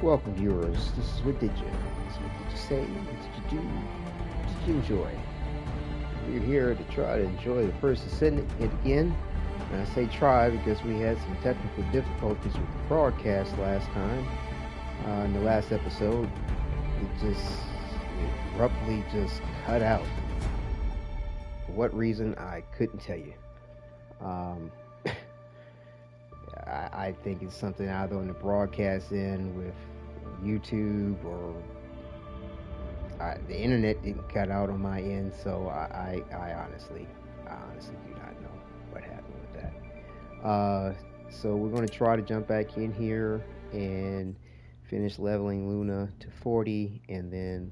Welcome, viewers. This is Wadidja. So what did you say? What did you do? What did you enjoy? We're here to try to enjoy the first Descendant yet again. And I say try because we had some technical difficulties with the broadcast last time. In the last episode, it abruptly just cut out. For what reason, I couldn't tell you. I think it's something either on the broadcast end with YouTube or the internet didn't cut out on my end, so I honestly do not know what happened with that. So we're going to try to jump back in here and finish leveling Luna to 40 and then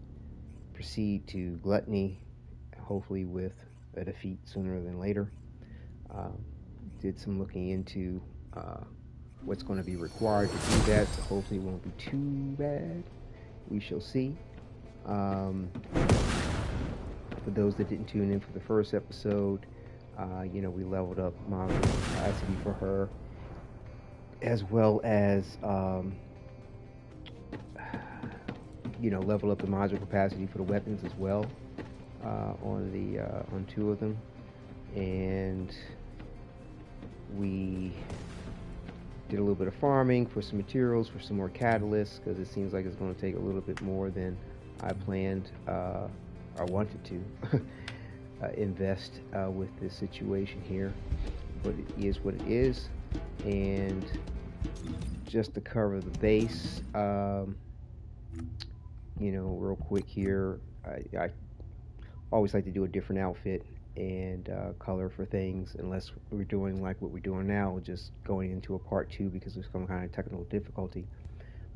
proceed to Gluttony, hopefully with a defeat sooner than later. Did some looking into what's going to be required to do that, so hopefully it won't be too bad. We shall see. For those that didn't tune in for the first episode, we leveled up module capacity for her, as well as level up the module capacity for the weapons as well on two of them, and we did a little bit of farming for some materials, for some more catalysts, because it seems like it's going to take a little bit more than I planned or wanted to invest with this situation here. But it is what it is. And just to cover the base, real quick here, I always like to do a different outfit and color for things, unless we're doing like what we're doing now, just going into a part 2 because of some kind of technical difficulty.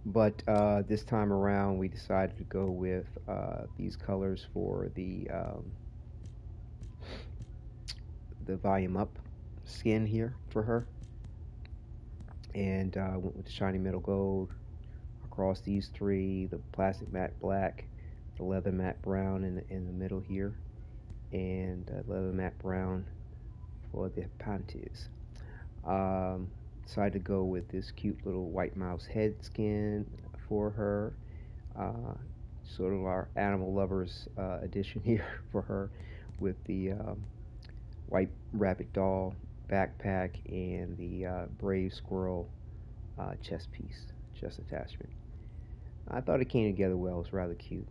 But this time around we decided to go with these colors for the volume up skin here for her, and went with the shiny metal gold across these three, the plastic matte black, the leather matte brown in the middle here, and leather matte brown for the panties. Decided to go with this cute little white mouse head skin for her, sort of our animal lovers edition here for her, with the white rabbit doll backpack and the brave squirrel chest attachment. I thought it came together well. It's rather cute.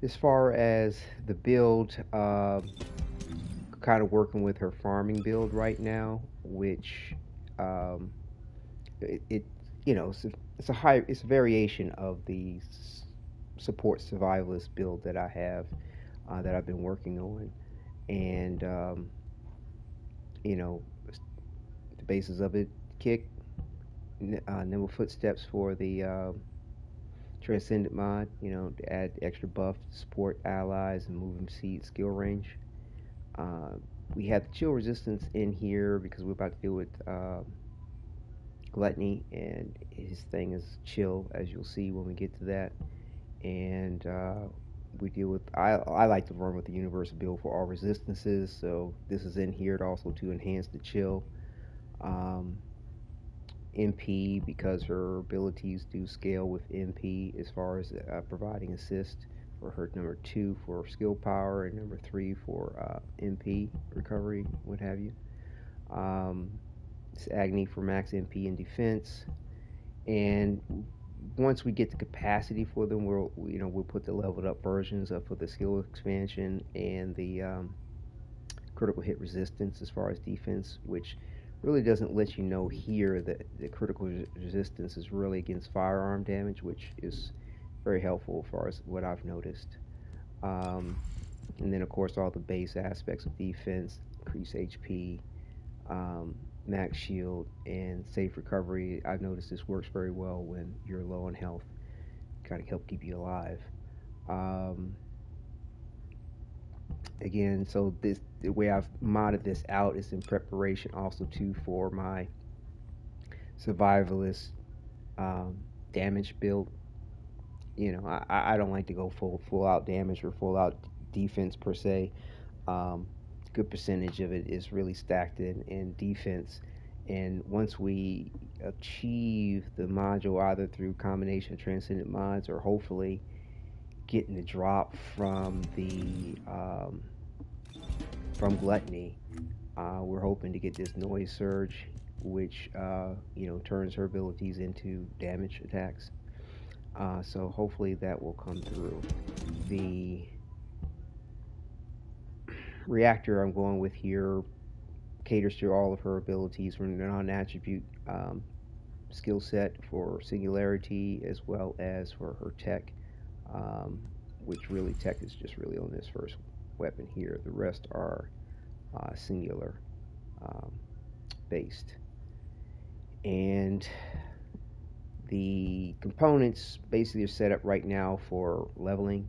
As far as the build, kind of working with her farming build right now, which it's a variation of the support survivalist build that I have, that I've been working on, and the basis of it: kick, nimble footsteps for the Transcendent mod, to add extra buff to support allies and movement speed, skill range. We have the chill resistance in here because we're about to deal with Gluttony, and his thing is chill, as you'll see when we get to that. And we deal with, I like to run with the universal build for all resistances, so this is in here also to enhance the chill. MP, because her abilities do scale with MP as far as providing assist for her number 2 for skill power and number 3 for MP recovery, what have you. It's Agni for max MP and defense, and once we get the capacity for them, we'll put the leveled up versions up for the skill expansion and the critical hit resistance as far as defense, which really doesn't let you know here that the critical resistance is really against firearm damage, which is very helpful as far as what I've noticed. And then of course all the base aspects of defense, increase HP, max shield, and safe recovery. I've noticed this works very well when you're low on health, kind of help keep you alive. Again, so the way I've modded this out is in preparation also too for my survivalist damage build. I don't like to go full out damage or full out defense per se. Good percentage of it is really stacked in defense, and once we achieve the module either through combination of Transcendent mods or hopefully getting the drop from the from Gluttony. We're hoping to get this Noise Surge, which turns her abilities into damage attacks. So hopefully that will come through. The reactor I'm going with here caters to all of her abilities from the non-attribute skill set for Singularity as well as for her tech, which really tech is just really on this first weapon here. The rest are singular based. And the components basically are set up right now for leveling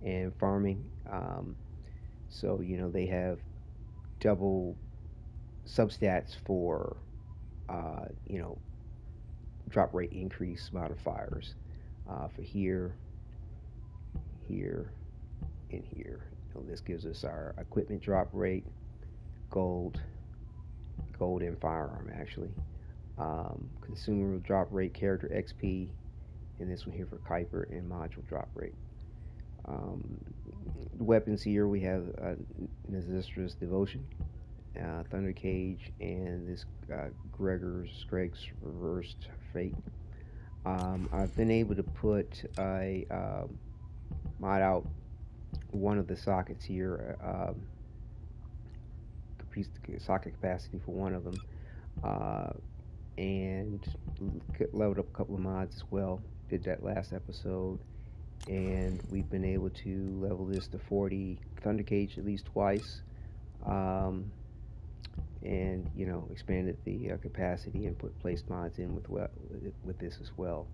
and farming. So they have double substats for drop rate increase modifiers for here, and here. This gives us our equipment drop rate, gold and firearm actually. Consumer drop rate, character XP, and this one here for Kuiper and module drop rate. Weapons here we have Nesistra's Devotion, Thunder Cage, and this Greg's Reversed Fate. I've been able to put a mod out one of the sockets here, increase the socket capacity for one of them, and leveled up a couple of mods as well. Did that last episode, and we've been able to level this to 40 Thunder Cage at least twice, and expanded the capacity and put place mods in with this as well.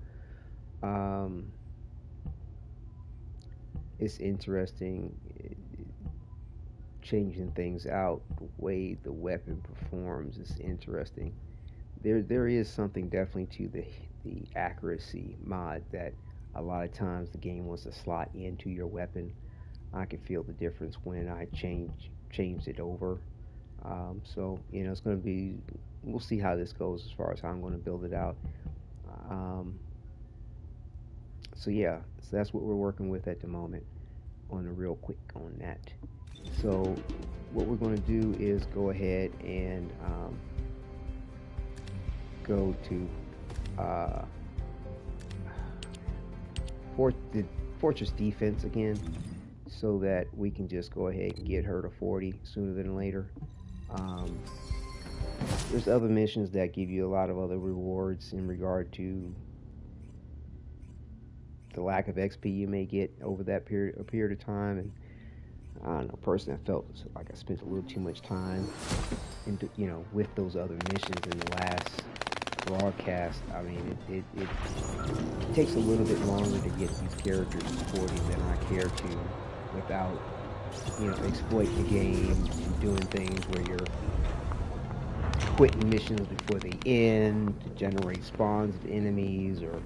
It's interesting changing things out. The way the weapon performs is interesting. There is something definitely to the accuracy mod that a lot of times the game wants to slot into your weapon. I can feel the difference when I changed it over. So it's going to be, we'll see how this goes as far as how I'm going to build it out. So that's what we're working with at the moment. On a real quick on that. So what we're going to do is go ahead and go to the Fortress Defense again, so that we can just go ahead and get her to 40 sooner than later. There's other missions that give you a lot of other rewards in regard to the lack of XP you may get over that period of time, and I don't know. Personally, I felt like I spent a little too much time with those other missions in the last broadcast. I mean, it takes a little bit longer to get these characters to 40 than I care to, without exploiting the game and doing things where you're quitting missions before they end to generate spawns of enemies, or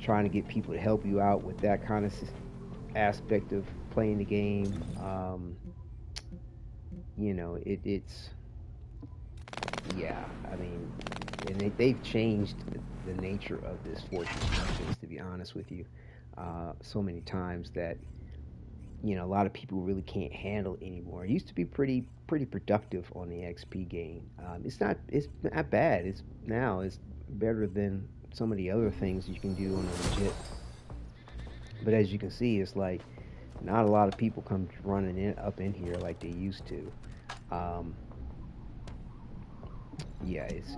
trying to get people to help you out with that kind of aspect of playing the game. It's I mean, and they've changed the nature of this Fortress missions, to be honest with you, so many times that a lot of people really can't handle it anymore. It used to be pretty productive on the XP game. It's not bad. It's better than some of the other things you can do on a legit. But as you can see, it's like not a lot of people come running up in here like they used to.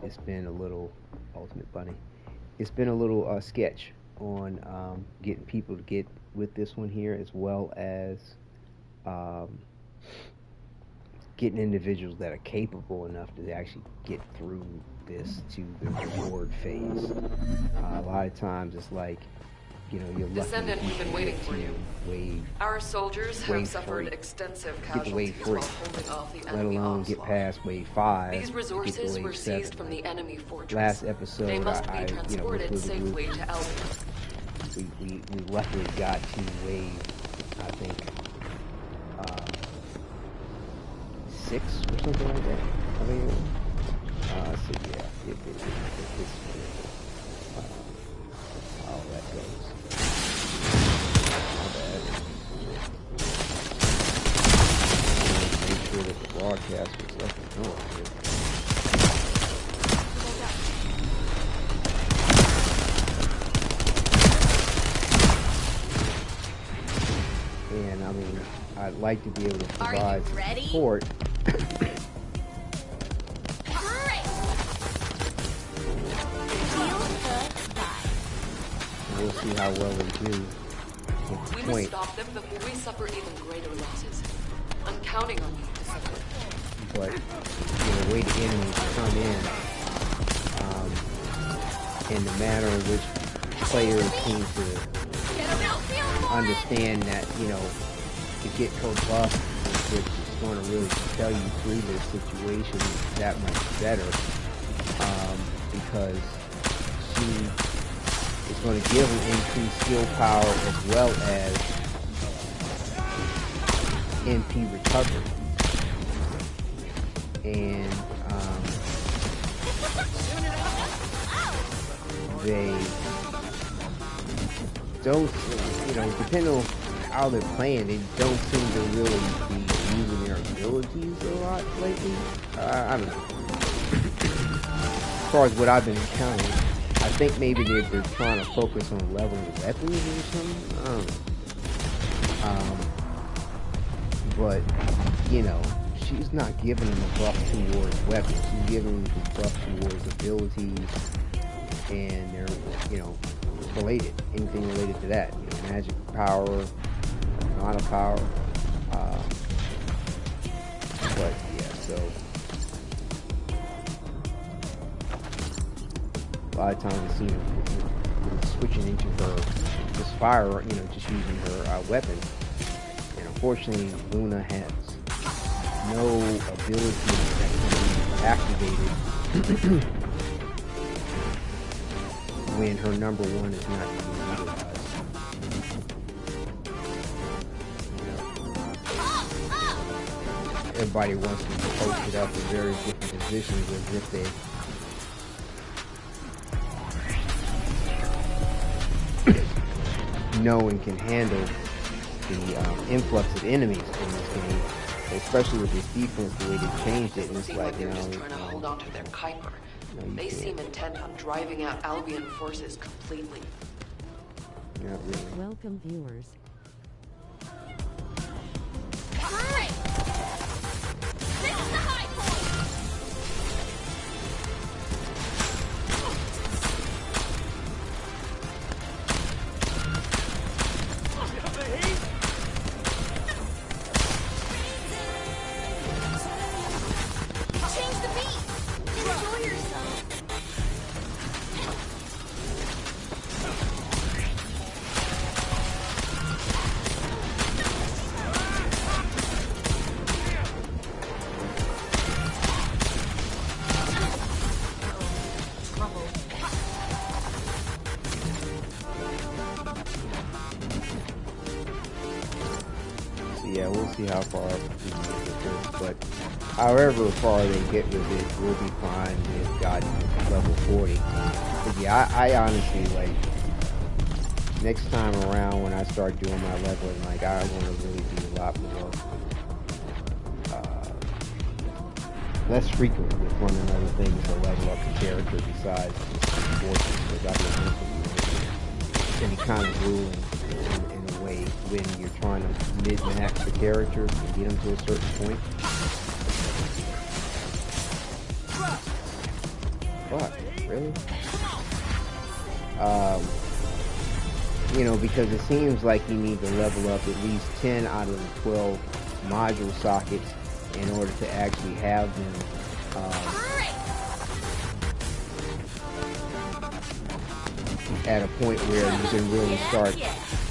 It's been a little Ultimate Bunny. It's been a little sketch on getting people to get with this one here, as well as getting individuals that are capable enough to actually get through this to the reward phase. A lot of times it's like, you're lucky. Descendant, we've been waiting for you. Our soldiers have suffered extensive casualties while holding off the enemy onslaught. Get past wave 5. These resources were seized from the enemy fortress. Last episode, they must be transported safely to Albion. We luckily got to wave, I think, 6 or something like that. I mean, it's I'd like to be able to provide support. We'll see how well they do. We must stop them before we suffer even greater losses. I'm counting on you to suffer. But the way the enemies come in the manner in which players seem to understand that, to get her buff, which is going to really tell you through this situation that much better, because she is going to give an increased skill power as well as MP recovery. And they don't, depending on how they're playing, they don't seem to really be using their abilities a lot lately. I don't know. As far as what I've been encountering, I think maybe they're trying to focus on leveling weapons or something. I don't know. But, she's not giving them a buff towards weapons. She's giving them a buff towards abilities, and they're, related. Anything related to that. Magic power, mana power. But, yeah, so a lot of times it seems switching into her, just fire, just using her weapons. And unfortunately, Luna has no ability that can be activated when her number one is not being utilized. Everybody wants to be posted up in various different positions as if they know and can handle the influx of enemies in this game, especially with this defense, the way they changed it. And it's like, they're just trying to hold on to their Kuiper. They seem intent on driving out Albion forces completely. Not really. Welcome, viewers. Yeah, we'll see how far we can get with this, but however far they get with it, we'll be fine. They've gotten level 40. But yeah, I honestly, like, next time around when I start doing my leveling, like, I want to really be a lot more, less frequent with one another things to level up the character besides just forces, because I can be kind of grueling in a way when you're trying to mid-max the character and get them to a certain point. What? Really? Because it seems like you need to level up at least 10 out of the 12 module sockets in order to actually have them at a point where you can really start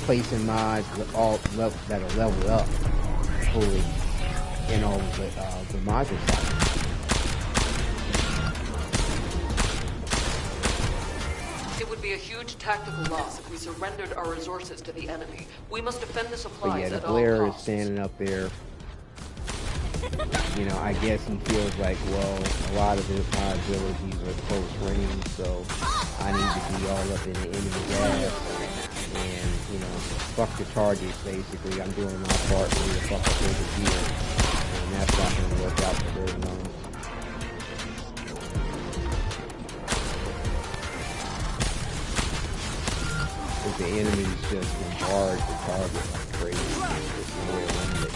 placing mods that are leveled up fully in all of the module sockets. It would be a huge tactical loss if we surrendered our resources to the enemy. We must defend the supplies but yeah, at the all Blair is costs. standing up there. I guess he feels like, well, a lot of my abilities are close range, so I need to be all up in the enemy's ass. And, fuck the targets, basically. I'm doing my part for me to fuck up over here. And that's not going to work out for very long. the enemies just bombard the target like crazy. There's no way around it.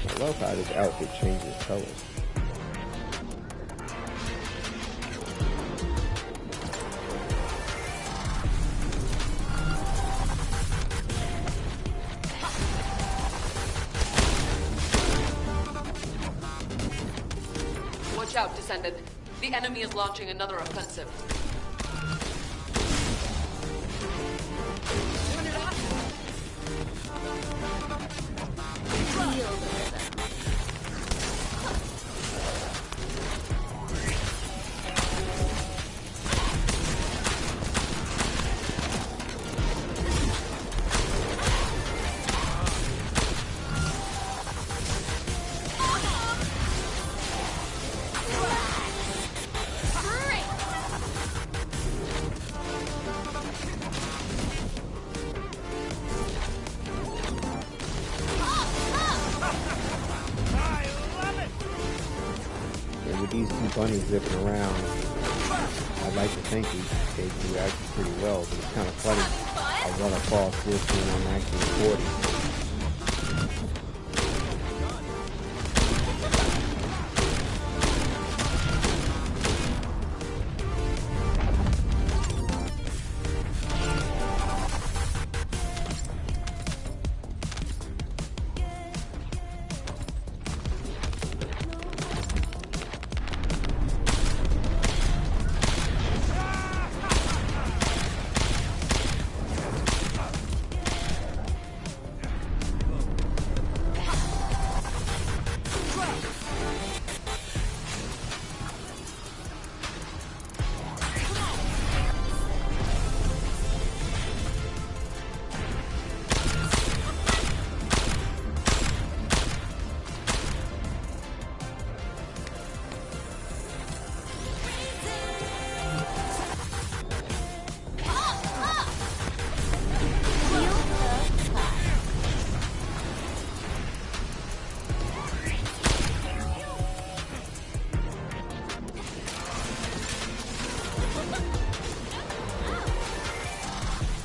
I love how this outfit changes colors. Watch out, Descendant. The enemy is launching another offensive. These two bunnies zipping around, I'd like to think they do actually pretty well, but it's kind of funny. I run across this when I'm actually 40.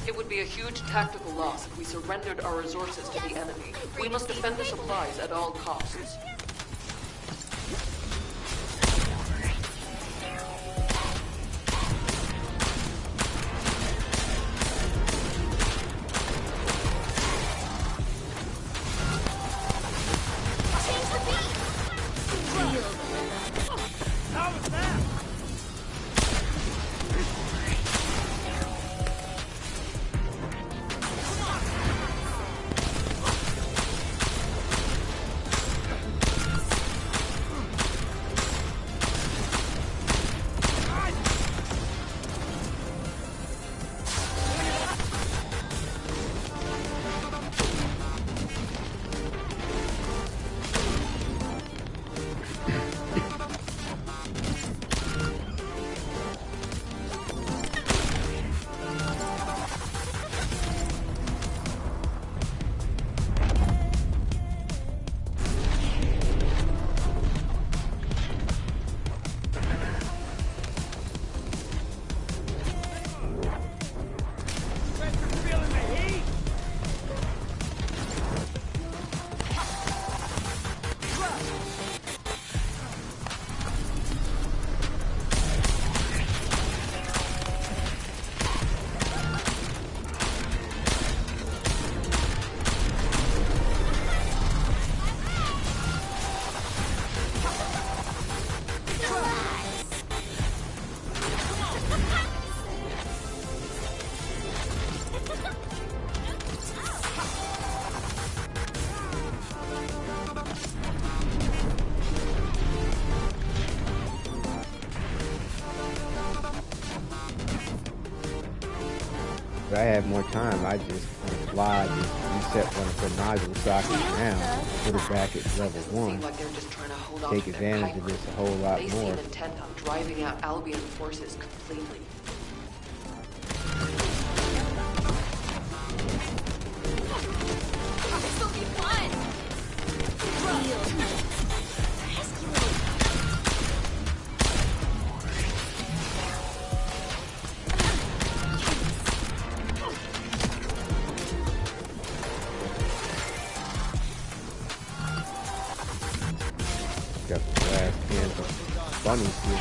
It would be a huge tactical loss if we surrendered our resources to the enemy. We must defend the supplies at all costs. I had more time, I just on the fly just reset one of the module sockets down, put it back at level 1, like they're just trying to hold take advantage of this a whole lot more. They seem intent on driving out Albion forces completely. Got the last hands of bunnies here.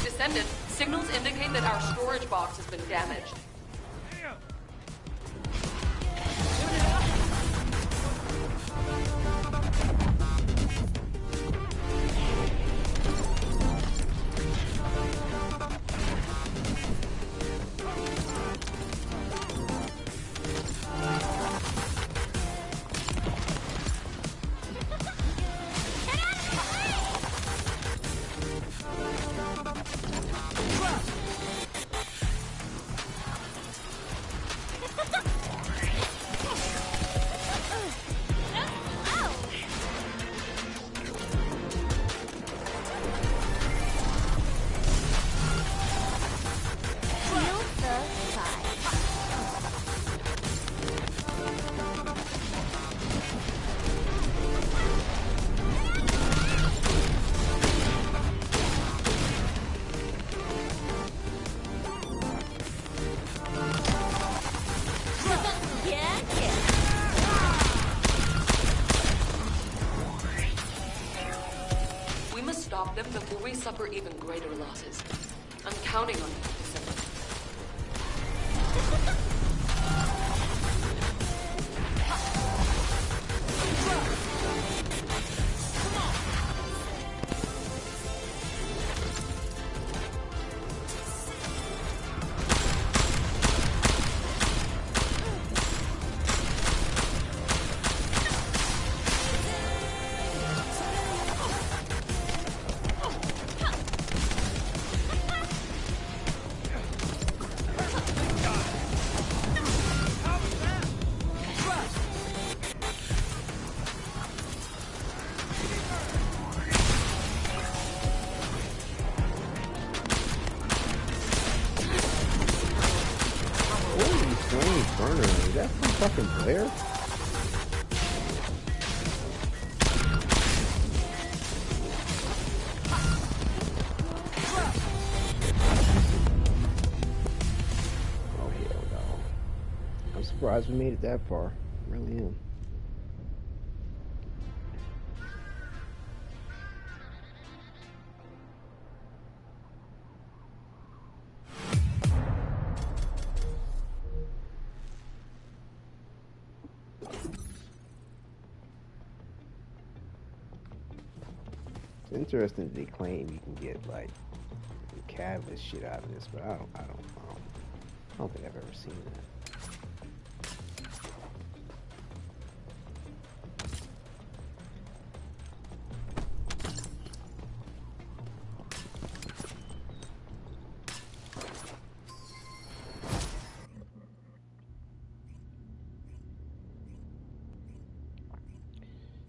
Descendant, signals indicate that our storage box has been damaged. Stop them before we suffer even greater losses. I'm counting on you, Descendant. Burner, is that from fucking Blair? Oh hell no. I'm surprised we made it that far. I really am. It's interesting that they claim you can get like catalyst shit out of this, but I don't think I've ever seen that.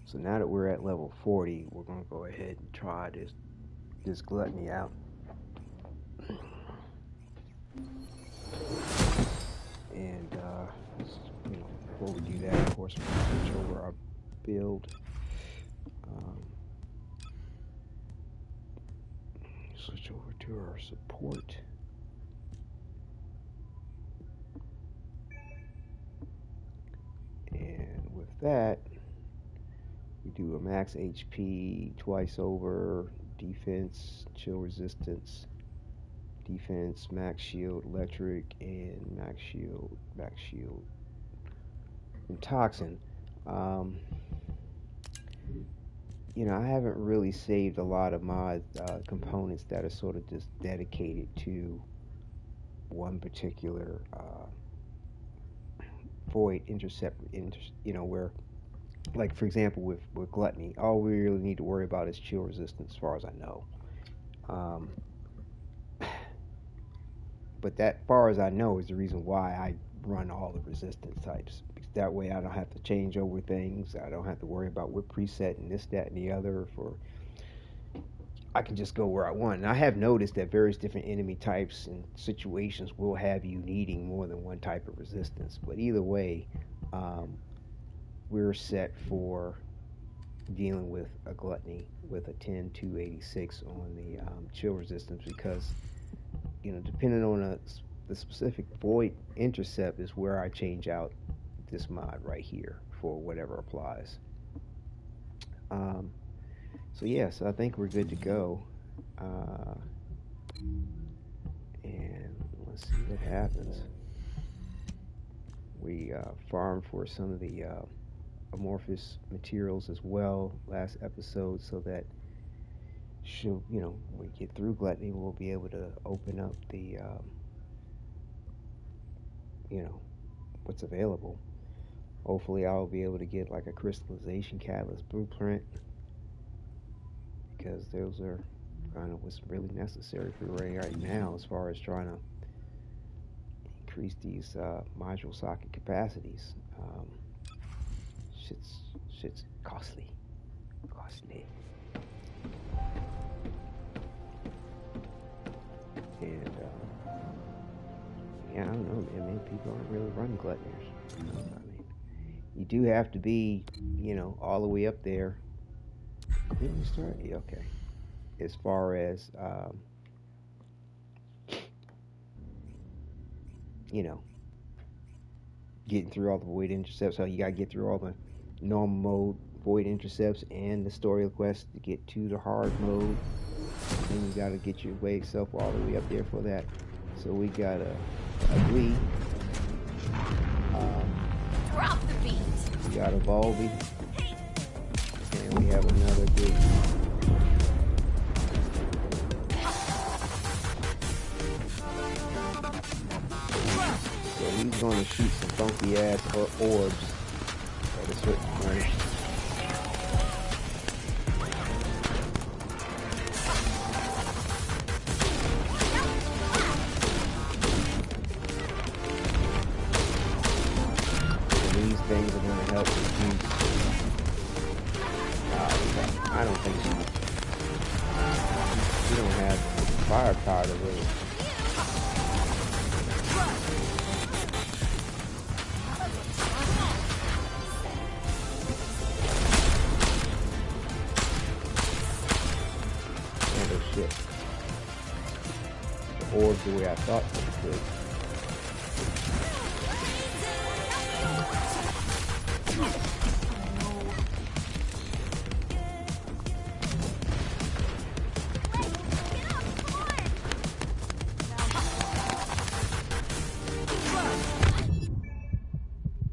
So now that we're at level 40, we're gonna go ahead and try this gluttony out. And before we do that, of course, we're gonna switch over our build. Switch over to our support. And with that, we do a max HP twice over, defense, chill resistance, defense, max shield, electric, and max shield, and toxin. you know, I haven't really saved a lot of my components that are sort of just dedicated to one particular Void Intercept, you know, where, like, for example, with Gluttony, all we really need to worry about is chill resistance, as far as I know. But that far as I know is the reason why I run all the resistance types. Because that way I don't have to change over things. I don't have to worry about what preset and this, that, and the other. I can just go where I want. And I have noticed that various different enemy types and situations will have you needing more than one type of resistance. But either way, we're set for dealing with a Gluttony with a 10-286 on the chill resistance, because, you know, depending on the specific Void Intercept is where I change out this mod right here for whatever applies. So yeah, so I think we're good to go. And let's see what happens. We farmed for some of the amorphous materials as well last episode, so that should, you know, when we get through Gluttony, we'll be able to open up the you know, what's available. Hopefully I'll be able to get like a crystallization catalyst blueprint, because those are kind of what's really necessary for right now as far as trying to increase these module socket capacities. Shit's costly. And yeah, I don't know, man. Many people aren't really running Gluttonies. I mean, you do have to be, you know, all the way up there. Didn't we start? Yeah, okay. As far as you know, getting through all the Void Intercepts. So you gotta get through all the normal mode Void Intercepts and the story quests to get to the hard mode. And you gotta get your way yourself all the way up there for that. So we got a Glee. Drop the beat. We got a Volby. And we have another Glee. So he's gonna shoot some funky ass orbs at a certain point. Things are going to help reduce. I don't think she don't have firepower to really. Handle shit. The orbs the way I thought they could.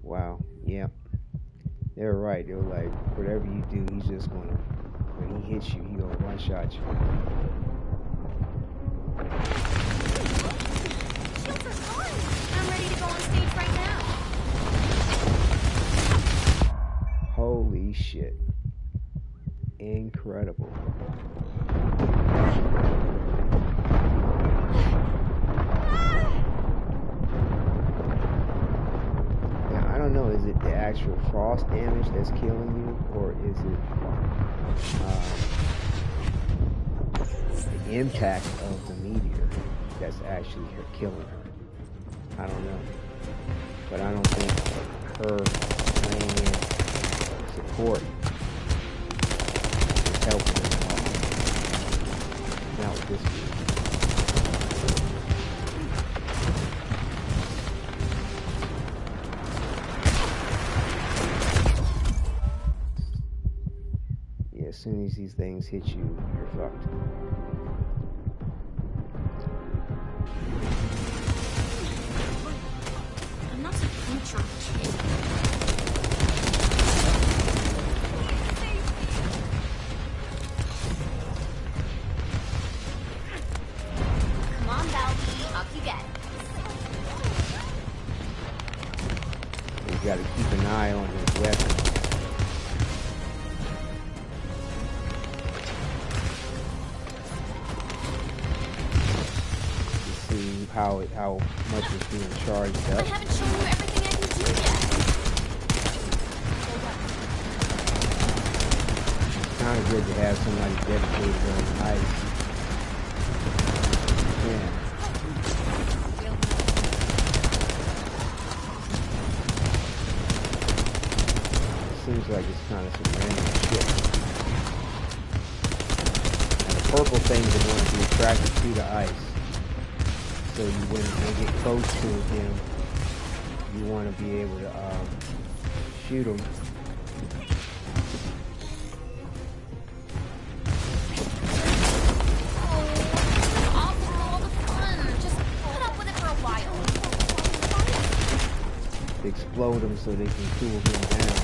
Wow, yeah. They're right. They're like, whatever you do, he's just gonna, when he hits you, he gonna one-shot you. Shields are on. I'm ready to go on stage right now. Holy shit. Incredible. Know, is it the actual frost damage that's killing you, or is it the impact of the meteor that's actually killing her? I don't know, but I don't think her laying in support is helping at all. Not with this dude. As soon as these things hit you, you're fucked. I'm not a creature. got to keep an eye on his weapon. To see how much is being charged up. I haven't shown you everything I can do yet. It's kind of good to have somebody dedicated on the ice. Yeah. Seems like it's kind of some random shit. And the purple things are going to be attracted to the ice. So when they get close to him, you want to be able to shoot them. Explode them so they can cool him down.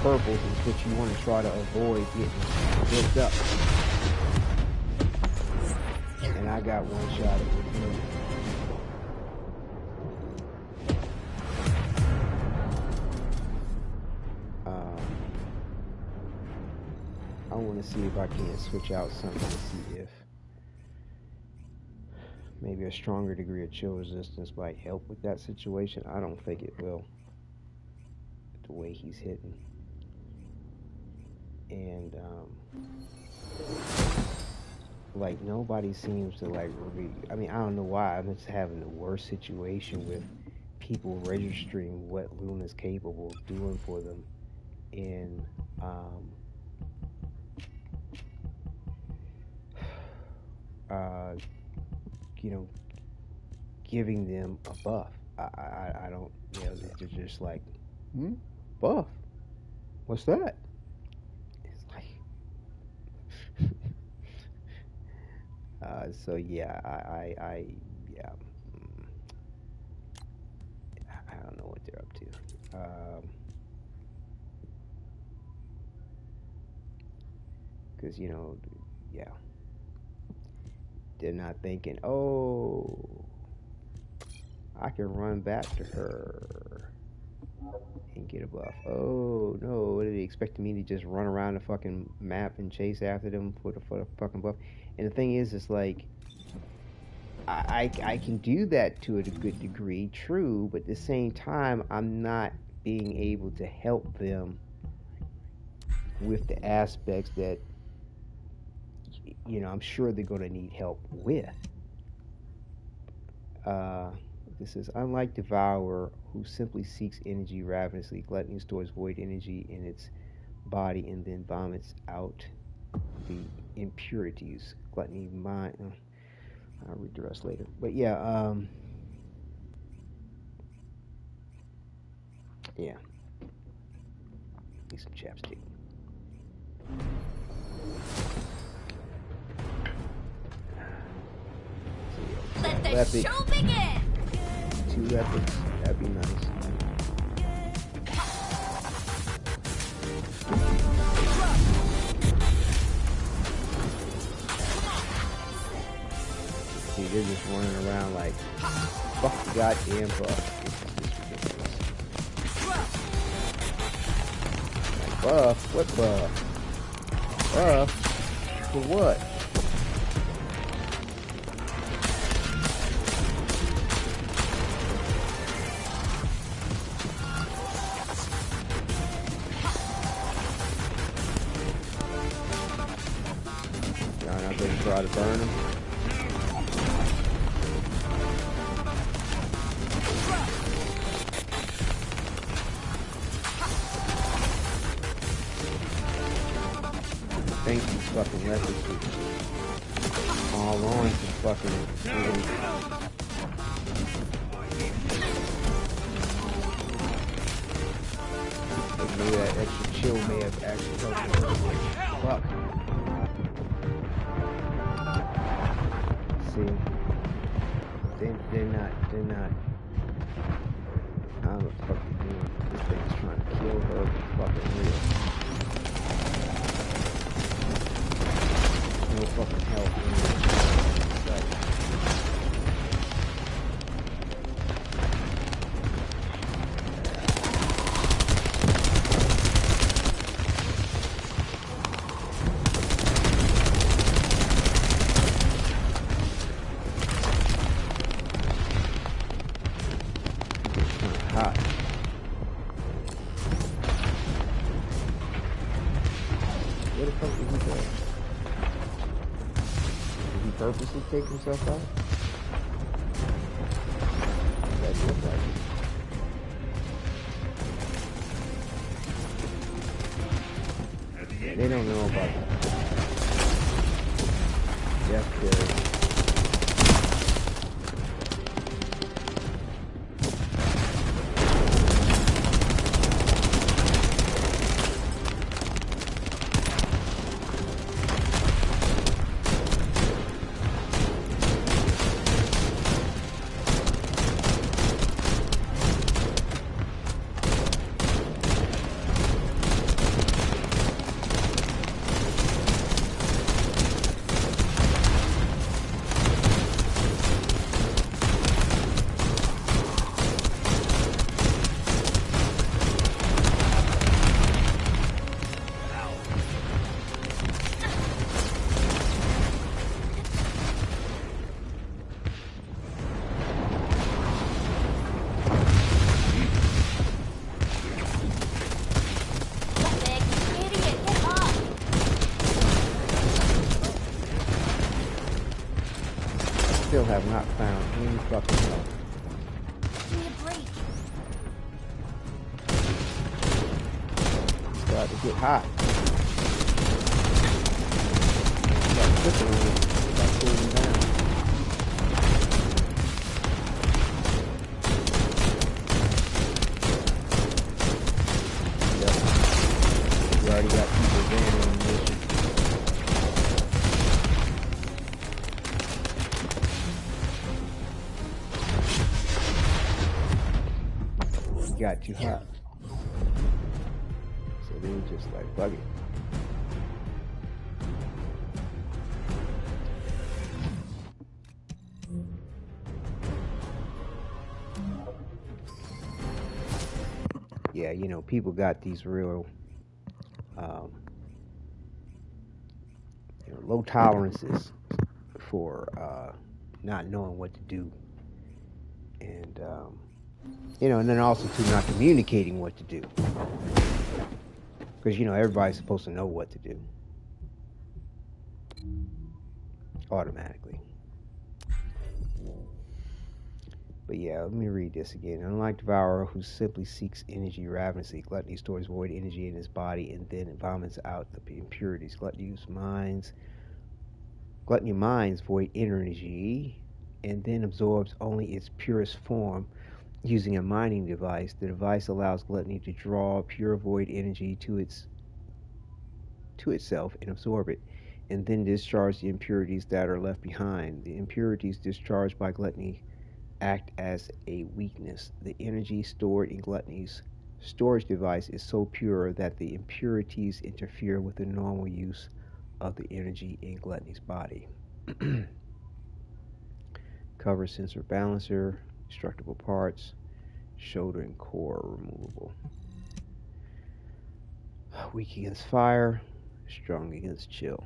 Purple is what you want to try to avoid getting built up. And I got one shot at it. I want to see if I can switch out something to see if maybe a stronger degree of chill resistance might help with that situation. I don't think it will. The way he's hitting. And like nobody seems to like really, I mean, I don't know why I'm just having the worst situation with people registering what Luna's capable of doing for them in you know, giving them a buff. I don't, you know, they're just like, buff, what's that? So yeah, I don't know what they're up to. Because you know, yeah, they're not thinking, oh, I can run back to her and get a buff. Oh no, what are they expecting me to just run around the fucking map and chase after them for the fucking buff? And the thing is, it's like I can do that to a good degree, true, but at the same time, I'm not being able to help them with the aspects that, you know, I'm sure they're going to need help with. This is unlike Devourer, who simply seeks energy ravenously. Gluttony stores void energy in its body and then vomits out the impurities. Gluttony mind. I'll read the rest later. But yeah, yeah. Need some chapstick. Let the show begin! 2 epics, that'd be nice. See, they're just running around like, fuck the goddamn buff. Like, buff? What buff? Buff? For what? Try to burn him. Thank you, fucking leprosy. All on to fucking. Maybe that extra chill may have actually helped me. Fuck. See, they're not. I don't know what the fuck they're doing. This thing's trying to kill her. Fucking real. No fucking help. Hot. Where the fuck did he go? Did he purposely take himself out? That looks like it. They don't know about that. Death kills. Still have not found any fucking help. Give me a break. Start to get hot. Start cooking on it. Start cooling down. Yep. We already got people there on the mission. Got too hot. So they were just like, fuck it. Yeah, you know, people got these real you know, low tolerances for not knowing what to do. And you know, and then also to not communicating what to do. Because, you know, everybody's supposed to know what to do. Automatically. But yeah, let me read this again. Unlike Devourer, who simply seeks energy ravenously, Gluttony stores void energy in his body and then vomits out the impurities. Gluttony mines void energy and then absorbs only its purest form. Using a mining device, the device allows Gluttony to draw pure void energy to itself and absorb it, and then discharge the impurities that are left behind. The impurities discharged by Gluttony act as a weakness. The energy stored in Gluttony's storage device is so pure that the impurities interfere with the normal use of the energy in Gluttony's body. Cover sensor balancer. Destructible parts, shoulder and core removable. Weak against fire, strong against chill.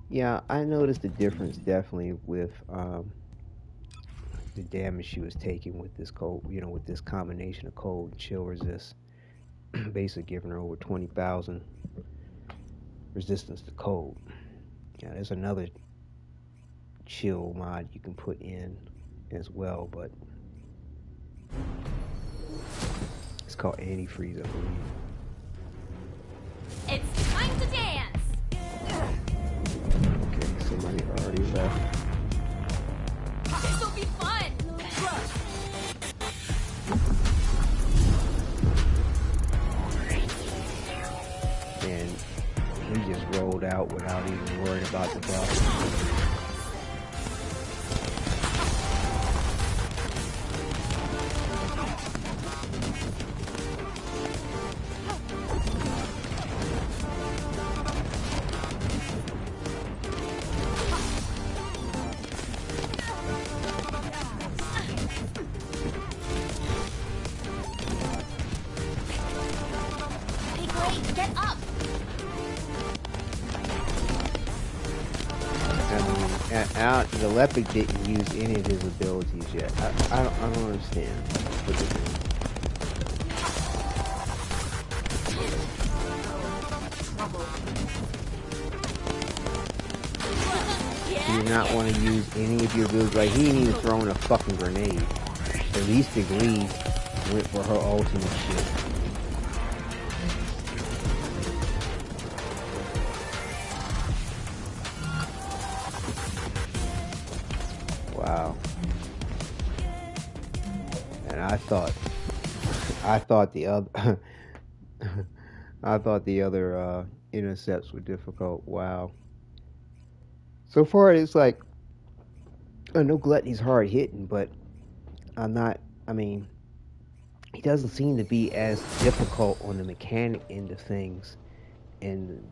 Yeah, I noticed the difference definitely with the damage she was taking with this cold, you know, with this combination of cold and chill resist. Basically giving her over 20,000 resistance to cold. Now, there's another chill mod you can put in as well, but it's called antifreeze, I believe. It's time to dance. Okay, somebody already left. This will be fun. And he just rolled out without even worrying about the buff. The leopard didn't use any of his abilities yet. I don't understand what they're doing. Do you not want to use any of your abilities? Like, he ain't even throwing a fucking grenade. At least the Glee went for her ultimate shit. Wow. And I thought the other I thought the other intercepts were difficult. Wow. So far it's like, I know Gluttony's hard hitting, but I mean, he doesn't seem to be as difficult on the mechanic end of things, and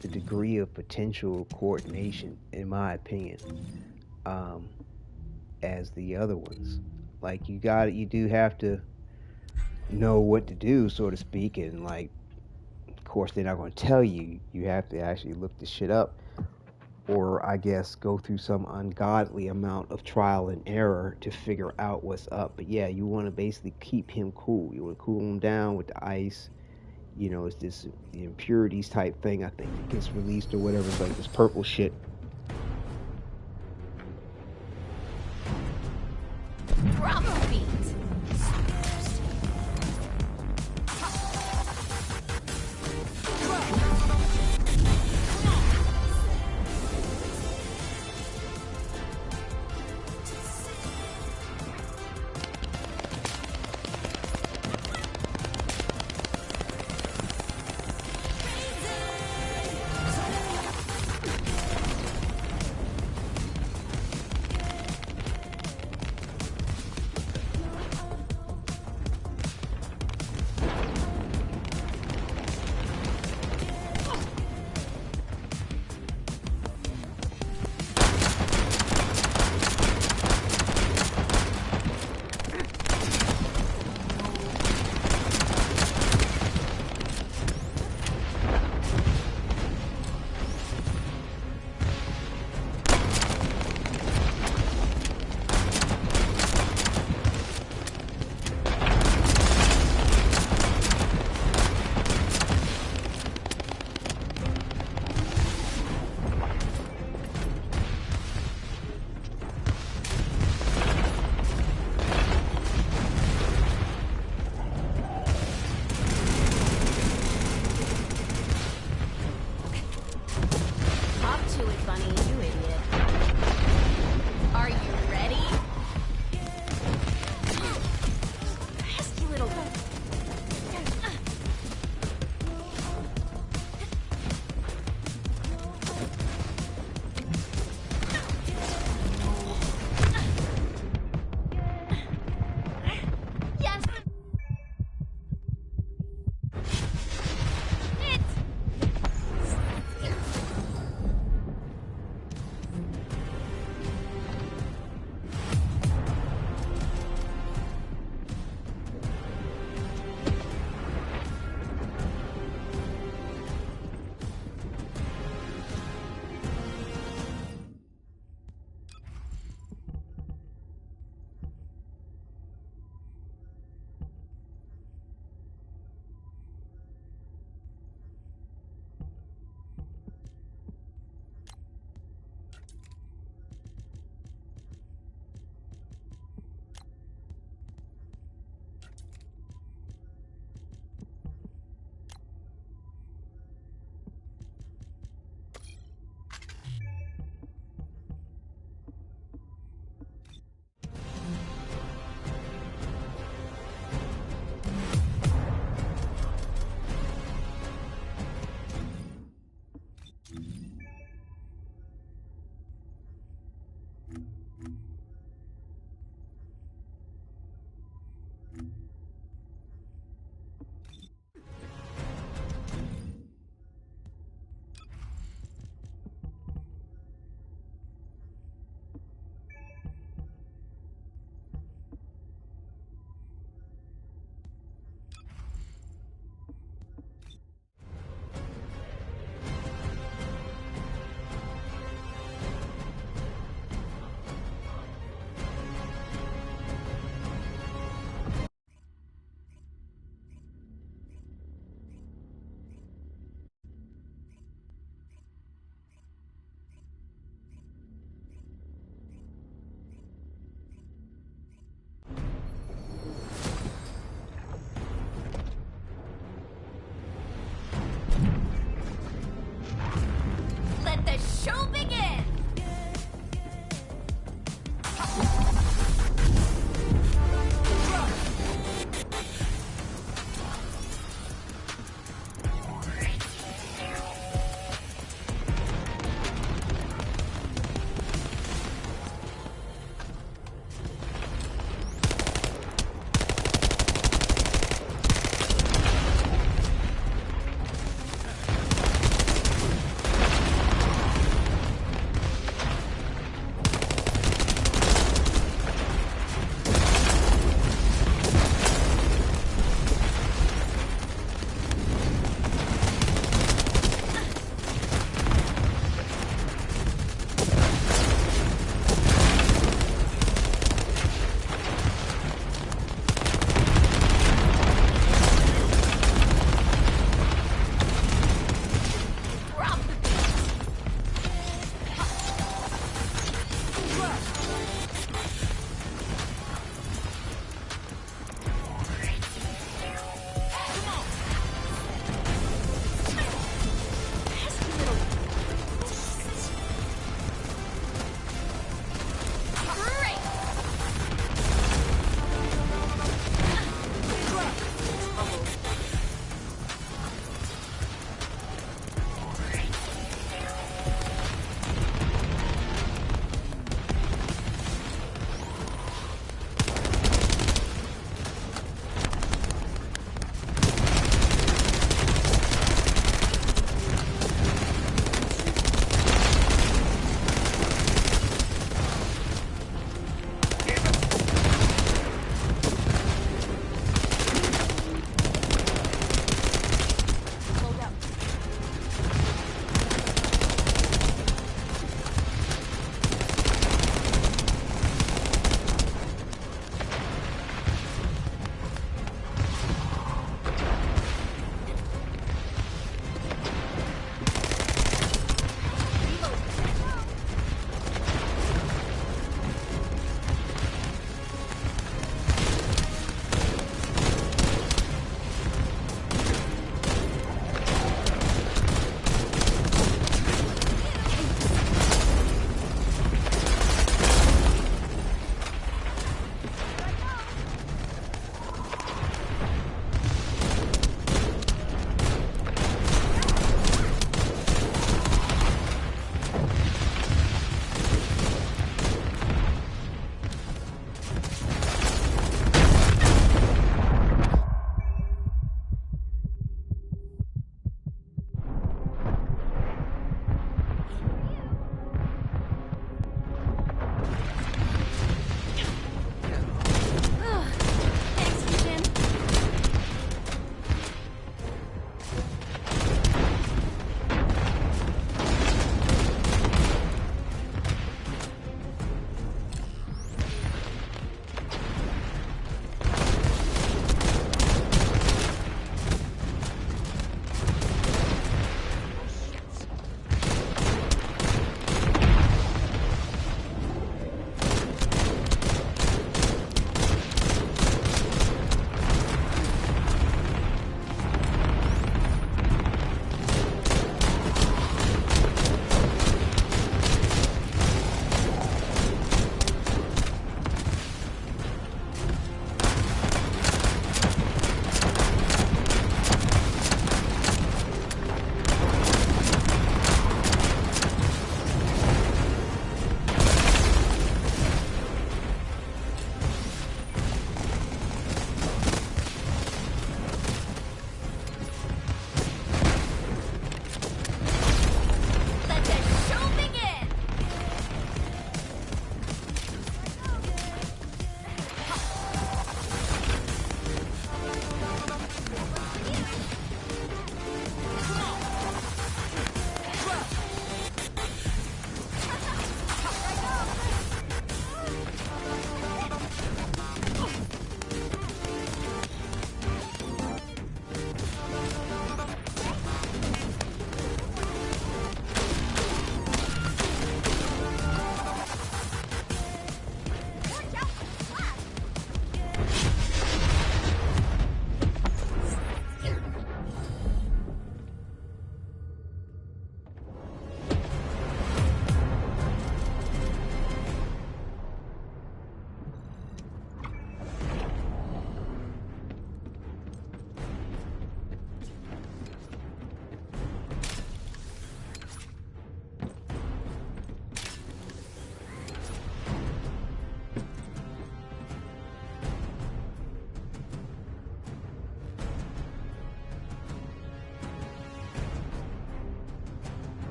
the degree of potential coordination, in my opinion, as the other ones. Like, you do have to know what to do, so to speak, and like, of course, they're not going to tell you. You have to actually look this shit up, or I guess go through some ungodly amount of trial and error to figure out what's up. But yeah, you want to basically keep him cool. You want to cool him down with the ice. You know, it's this impurities type thing, I think, that gets released or whatever. It's like this purple shit. Drop a beat.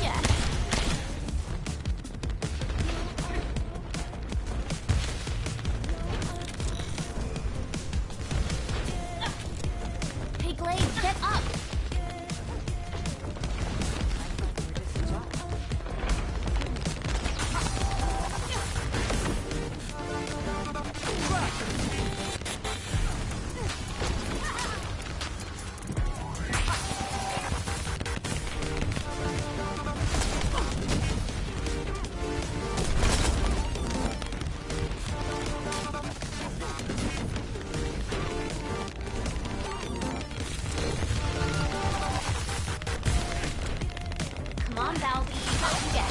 Yeah. Hey, Glaive, get up! Come on, Baldy. Yeah.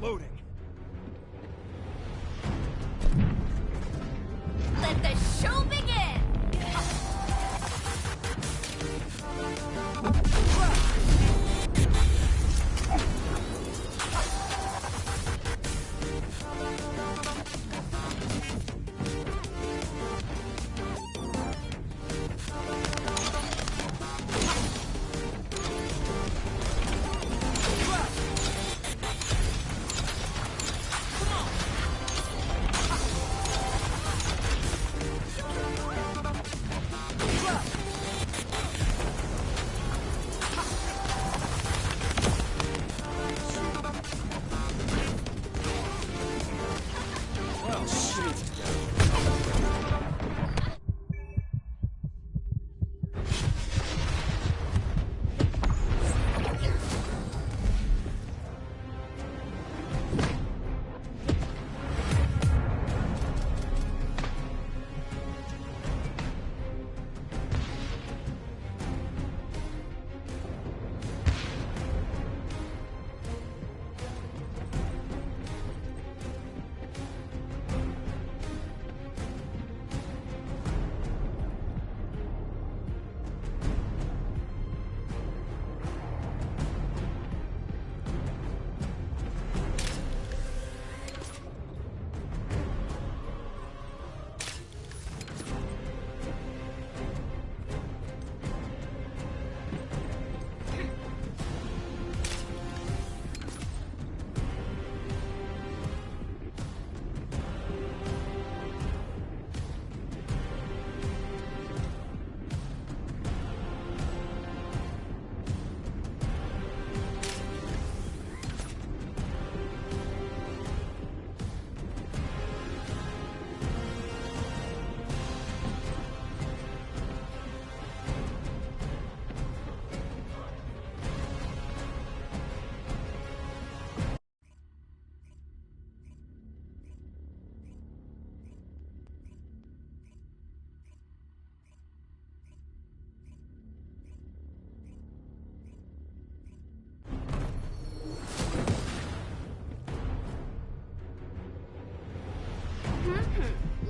Loading. Let the show begin!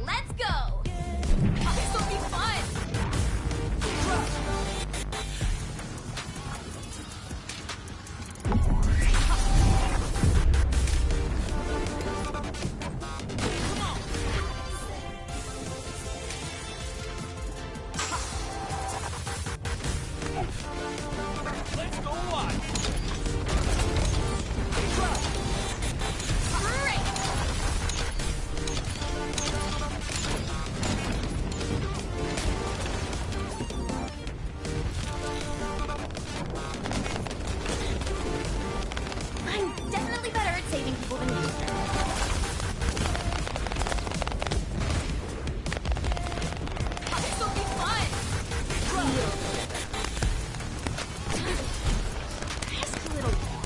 Let's go! This'll be fun! Let's go watch. I'm definitely better at saving people than you. This'll be fun! Ask a little more.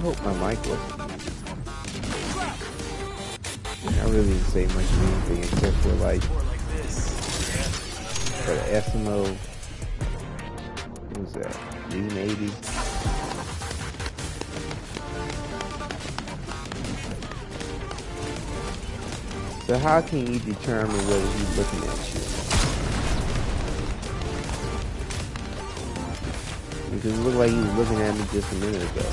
hope my mic wasn't muted. I really didn't say much of anything except for like for the SMO. What was that? 80. So how can you determine whether he's looking at you? Because it looked like he was looking at me just a minute ago.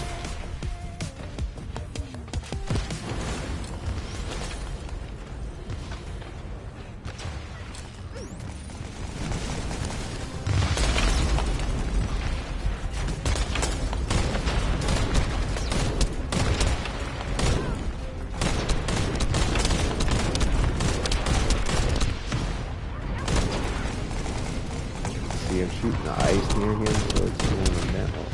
I'm shooting the ice near him, so it's doing that also.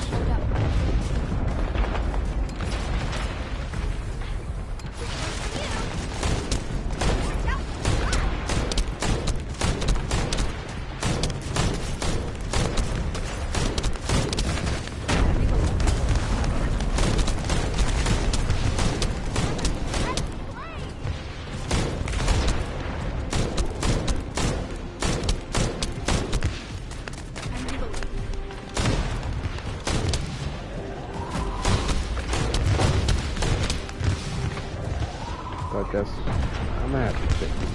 That's, I'm gonna have to check this.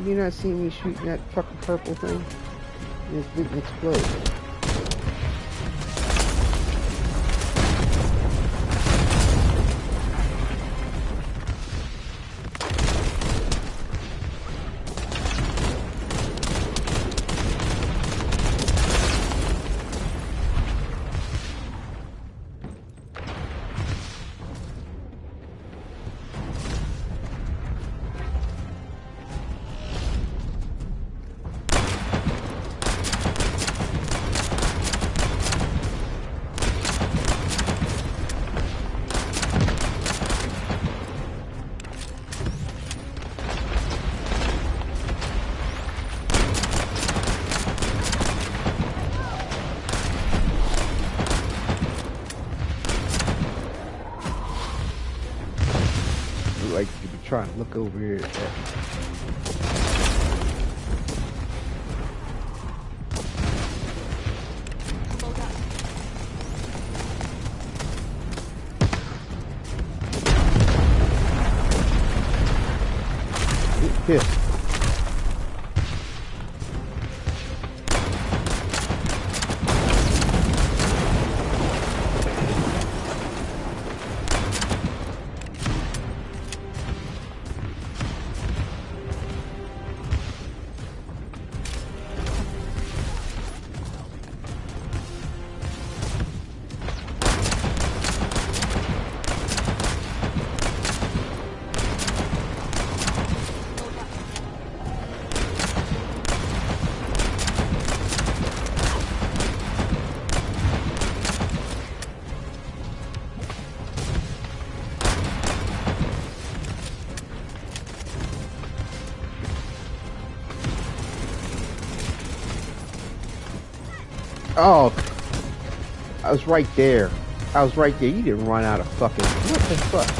You not see me shooting that fucking purple thing? It didn't explode. Like you be trying to look over here at get pissed. Oh, I was right there. I was right there. You didn't run out of fucking... What the fuck?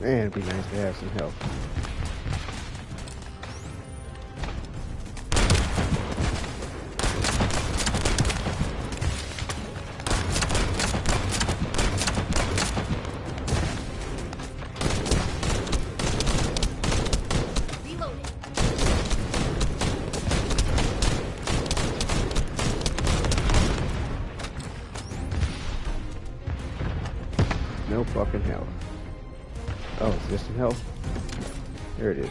Man, it'd be nice to have some help. No fucking health. Oh, is this some health? There it is.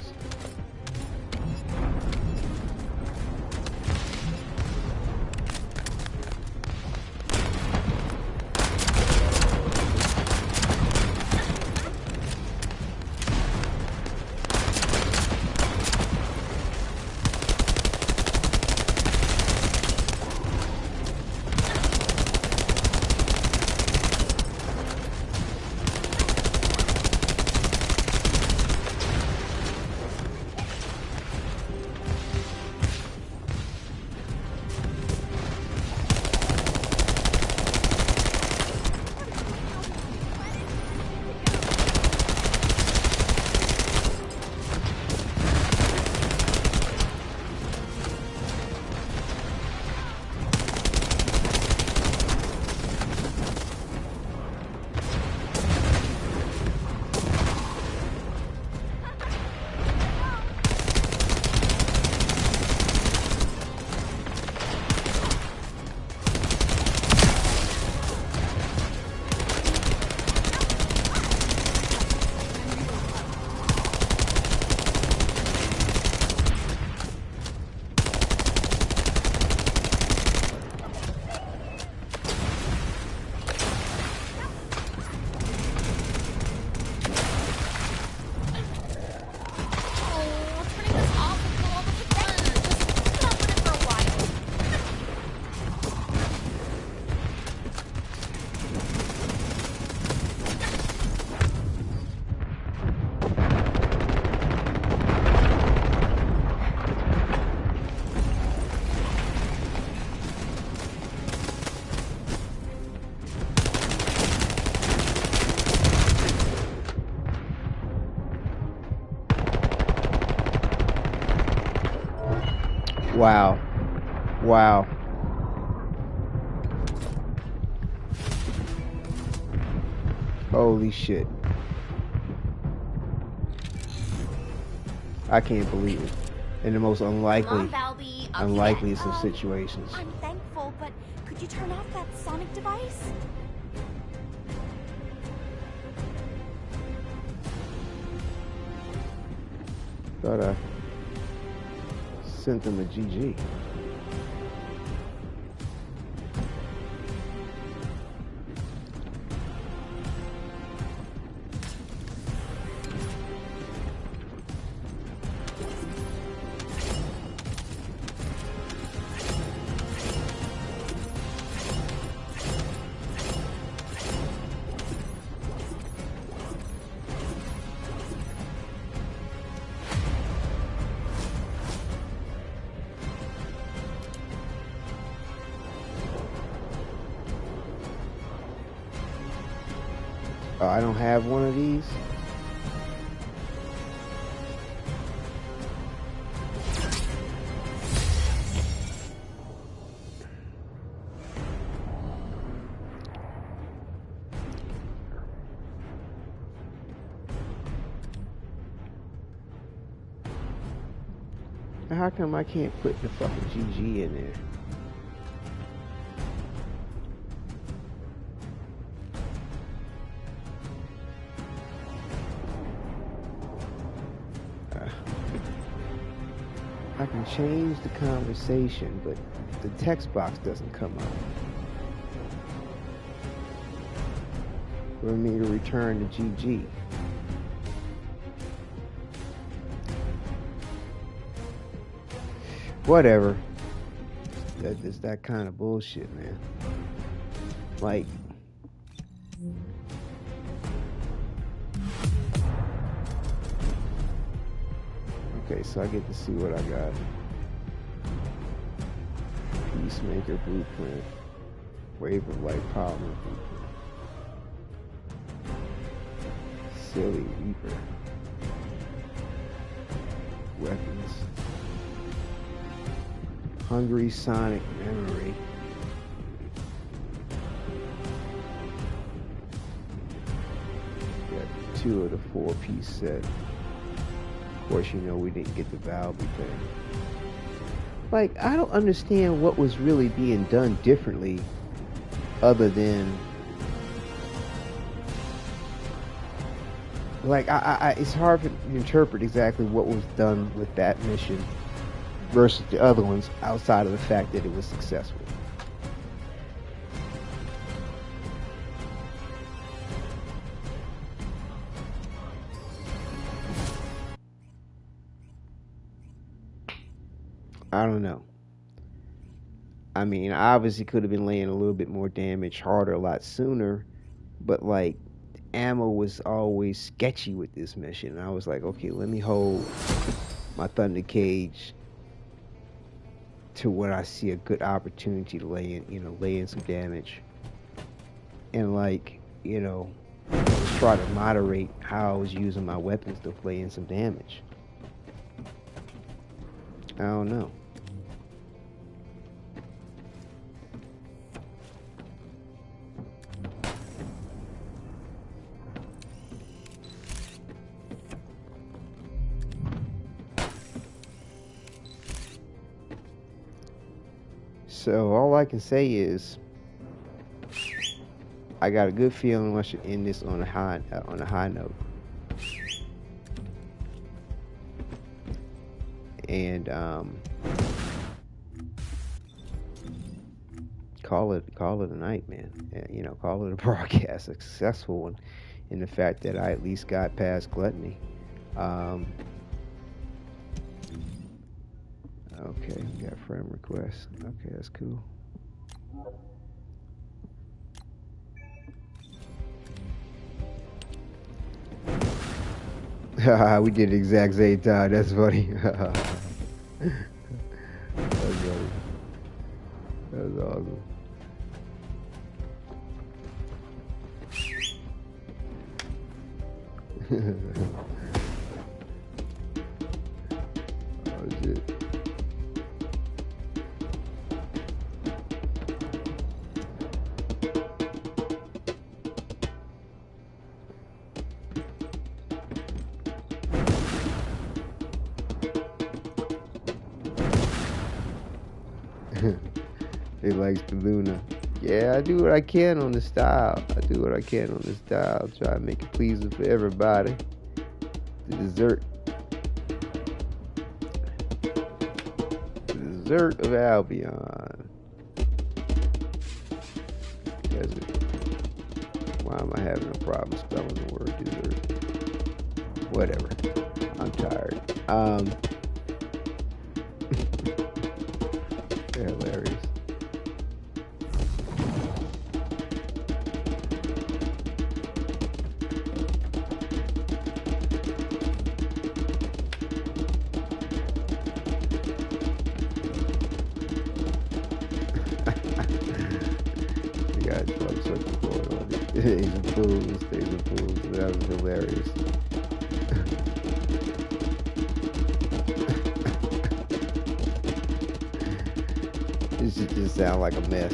Wow. Wow. Holy shit. I can't believe it. In the most unlikeliest of situations. I'm thankful, but could you turn off that sonic device? Thought I sent them a GG. Oh, I don't have one of these. How come I can't put the fucking GG in there? I can change the conversation, but the text box doesn't come up for me to return the GG. Whatever. It's that kind of bullshit, man. Like, okay, so I get to see what I got. Peacemaker Blueprint. Wave of Light Polymer Blueprint. Silly Reaper. Weapons. Hungry Sonic Memory. Got 2 of the 4-piece set. Of course, you know we didn't get the Valby thing. Like, I don't understand what was really being done differently other than, like, it's hard to interpret exactly what was done with that mission versus the other ones outside of the fact that it was successful. I don't know. I mean, obviously could have been laying a little bit more damage harder a lot sooner, but like, ammo was always sketchy with this mission. And I was like, okay, let me hold my Thunder Cage to when I see a good opportunity to lay in some damage. And like, just try to moderate how I was using my weapons to lay in some damage. I don't know. So all I can say is I got a good feeling I should end this on a high note. And call it a night, man. Call it a broadcast, a successful one, in the fact that I at least got past Gluttony. Okay, we got friend requests. Okay, that's cool. We did the exact same time. That's funny. That's funny. That's awesome. Oh shit. They likes the Luna. Yeah, I do what I can on the style. Try to make it pleasing for everybody. The dessert of Albion. Why am I having a problem spelling the word dessert? Whatever. I'm tired. They're hilarious. Days of fools. That was hilarious. This should just sound like a mess.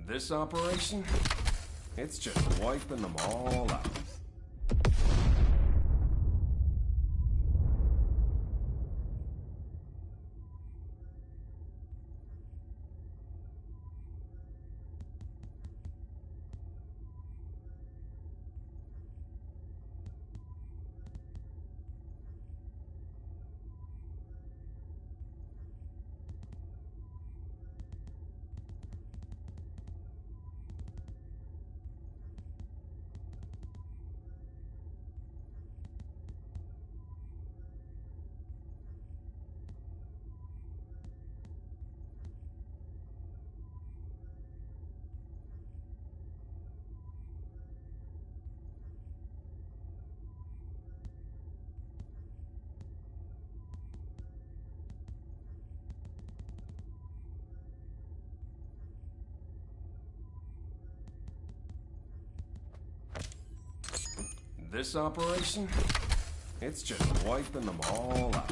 This operation, it's just wiping them all out. This operation, it's just wiping them all out.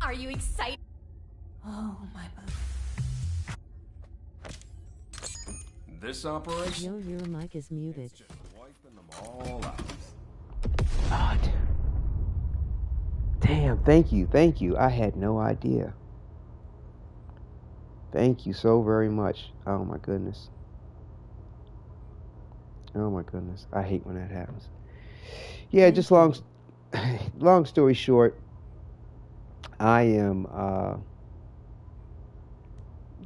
Are you excited? Oh, my This operation? No, your mic is muted. It's just wiping them all out. God. Damn, thank you. I had no idea. Thank you so very much. Oh my goodness. I hate when that happens. Yeah, just long story short, I am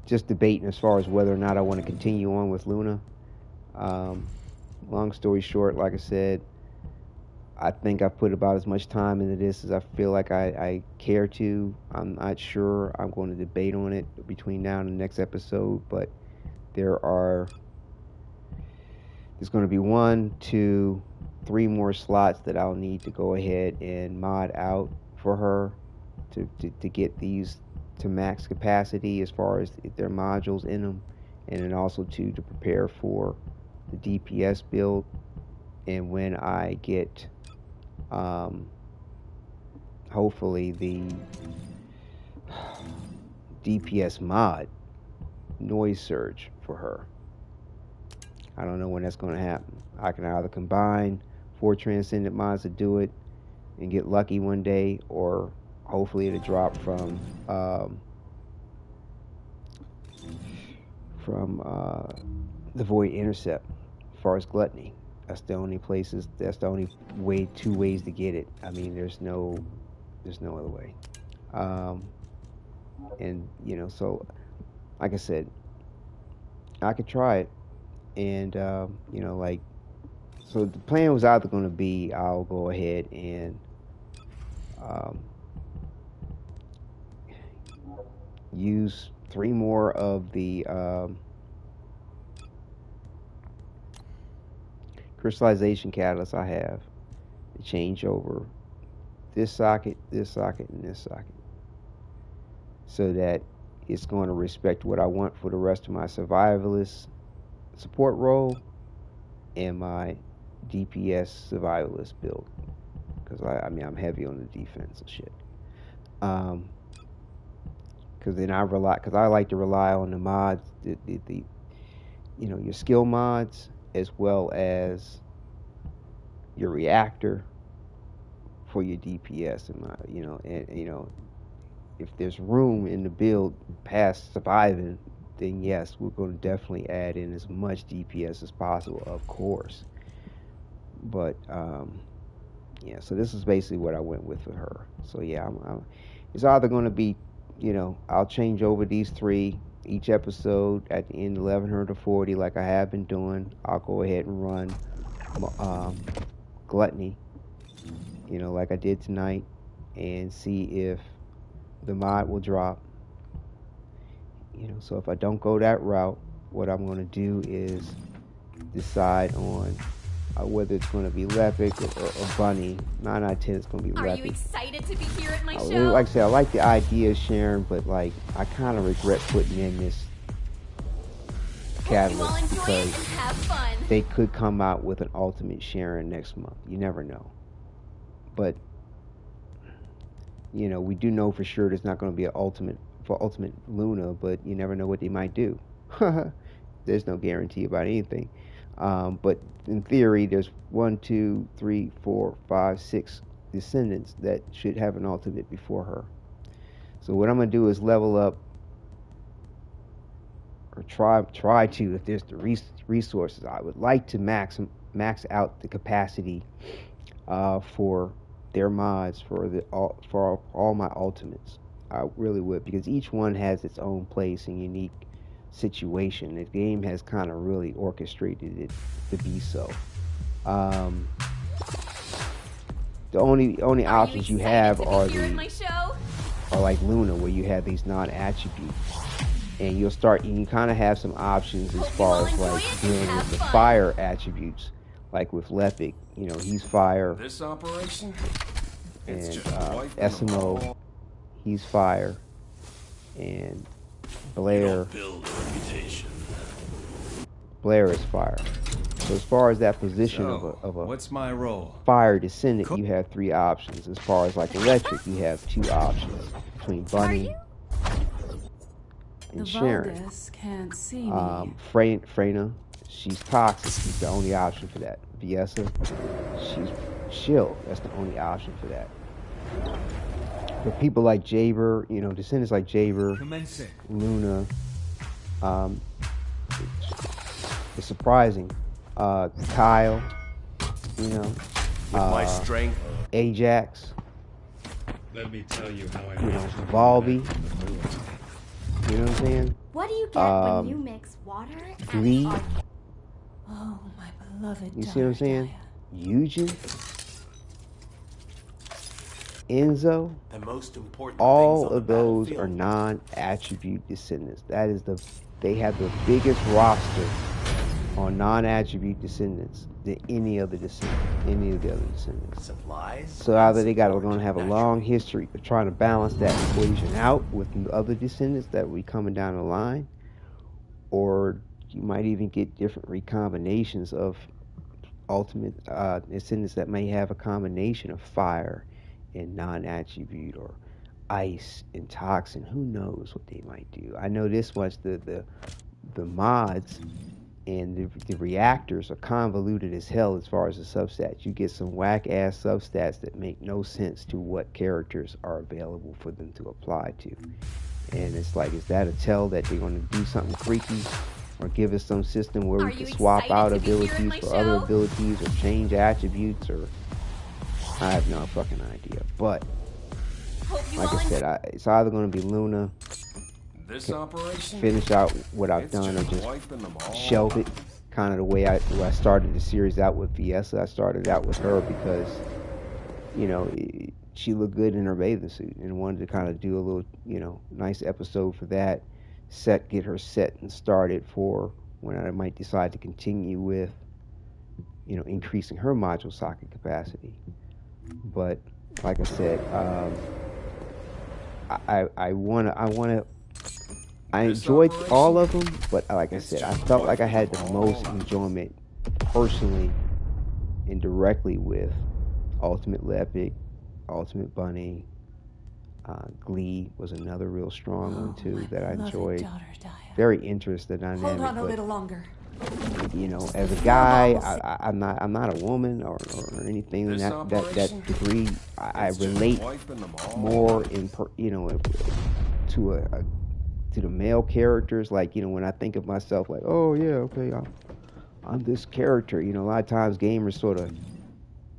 just debating as far as whether or not I want to continue on with Luna. Long story short, like I said, I think I've put about as much time into this as I feel like I care to. I'm not sure. I'm going to debate on it between now and the next episode, but there's going to be 1, 2, 3 more slots that I'll need to go ahead and mod out for her to get these to max capacity as far as if there are modules in them, and then also to prepare for the DPS build. And when I get hopefully the DPS mod noise surge for her, I don't know when that's going to happen. I can either combine 4 Transcendent mods to do it and get lucky one day, or hopefully it'll drop from the Void Intercept as far as Gluttony. That's the only way, 2 ways to get it. I mean, there's no other way. And so like I said, I could try it. And so the plan was either going to be I'll go ahead and use 3 more of the crystallization catalysts I have to change over this socket, and this socket, so that it's going to respect what I want for the rest of my survivalist support role and my DPS survivalist build, because I'm heavy on the defense and shit. Because then I like to rely on the mods, the your skill mods, as well as your reactor for your DPS, and if there's room in the build past surviving, then yes, we're going to definitely add in as much DPS as possible, of course. But yeah, so this is basically what I went with her. So yeah, it's either going to be, I'll change over these 3 each episode at the end of 1140 like I have been doing. I'll go ahead and run Gluttony, like I did tonight, and see if the mod will drop. So if I don't go that route, what I'm going to do is decide on whether it's going to be Lepic or Bunny. 9 out of 10 it's going to be Lepic. Are you excited to be here at my show? Like I said, I like the idea of Sharon, but like I kind of regret putting in this catalyst because they could come out with an ultimate Sharon next month. You never know. But we do know for sure there's not going to be an ultimate Luna, but you never know what they might do. There's no guarantee about anything. But in theory, there's 1, 2, 3, 4, 5, 6 Descendants that should have an ultimate before her. So what I'm going to do is level up, or try to, if there's the resources. I would like to max out the capacity for their mods for all my ultimates. I really would, because each one has its own place and unique situation. The game has kind of really orchestrated it to be so. The only options you have are like Luna, where you have these non-attributes, and you can kind of have some options as far as like dealing with the fire attributes, like with Lepic. He's fire. This operation, and SMO, he's fire, and Blair is fire. So as far as that position of a what's my role? fire descendant, you have 3 options. As far as like electric, you have 2 options between Bunny and Sharon. Can't see me. Freyna, she's toxic. She's the only option for that. Viessa, she's chill. That's the only option for that. For people like Jaber, you know, descendants like Jaber, Luna, it's surprising. Kyle, you know, With my strength, Ajax, Let me tell you how I you know, Volby. You know what I'm saying? What do you get when you mix water and Glee. Oh, my beloved. You see what I'm saying? Eugen, Enzo. The most important All of those are non-attribute descendants. That is they have the biggest roster on non-attribute descendants than any of the other descendants. Supplies. So either they going to have a long history of trying to balance that equation out with other descendants that will be coming down the line, or you might even get different recombinations of ultimate descendants that may have a combination of fire and non-attribute, or ice and toxin. Who knows what they might do? I know this much: the mods and the reactors are convoluted as hell as far as the substats. You get some whack ass substats that make no sense to what characters are available for them to apply to. And it's like, is that a tell that they're going to do something freaky, or give us some system where we can swap out abilities for other abilities, or change attributes, or I have no fucking idea. But like I said, it's either going to be Luna, this operation, finish out what I've done, or just shelve it. Kind of the way I started the series out with Viessa. I started out with her because, you know, she looked good in her bathing suit, and wanted to kind of do a little, you know, nice episode for that. Get her set and started for when I might decide to continue with, you know, increasing her module socket capacity. But like I said, I enjoyed all of them, but like I said, I felt like I had the most enjoyment personally and directly with Ultimate Lepic, Ultimate Bunny. Glee was another real strong one too that I enjoyed. Very interesting dynamic. Hold on a little longer. You know, as a guy, I'm not a woman or anything in that degree. I relate more to the male characters. Like, you know, when I think of myself, like, oh yeah, okay, I'm this character. You know, a lot of times gamers sort of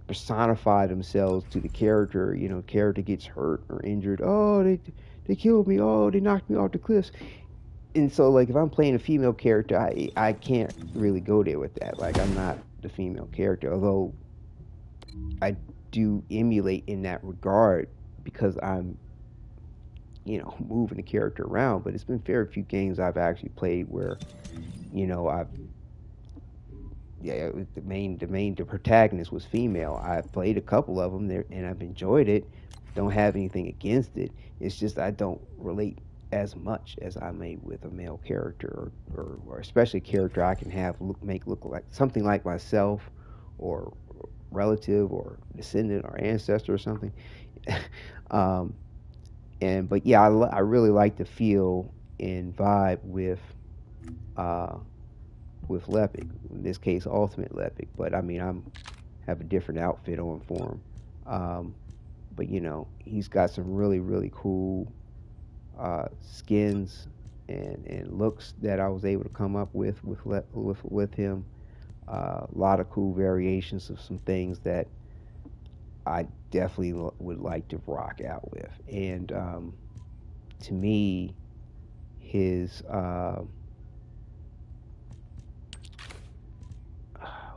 personify themselves to the character. You know, character gets hurt or injured. Oh, they killed me. Oh, they knocked me off the cliffs. And so, like, if I'm playing a female character, I can't really go there with that. Like, I'm not the female character, although I do emulate in that regard because I'm, you know, moving the character around. But it's been very few games I've actually played where, you know, the protagonist was female. I've played a couple of them there, and I've enjoyed it. Don't have anything against it. It's just I don't relate as much as I may with a male character, or especially a character I can have make look like something like myself, or relative, or descendant, or ancestor, or something. But yeah, I really like the feel and vibe with Lepic. In this case, Ultimate Lepic. But I mean, have a different outfit on for him. But you know, he's got some really, really cool skins and looks that I was able to come up with him. A lot of cool variations of some things that I definitely would like to rock out with. And to me, his what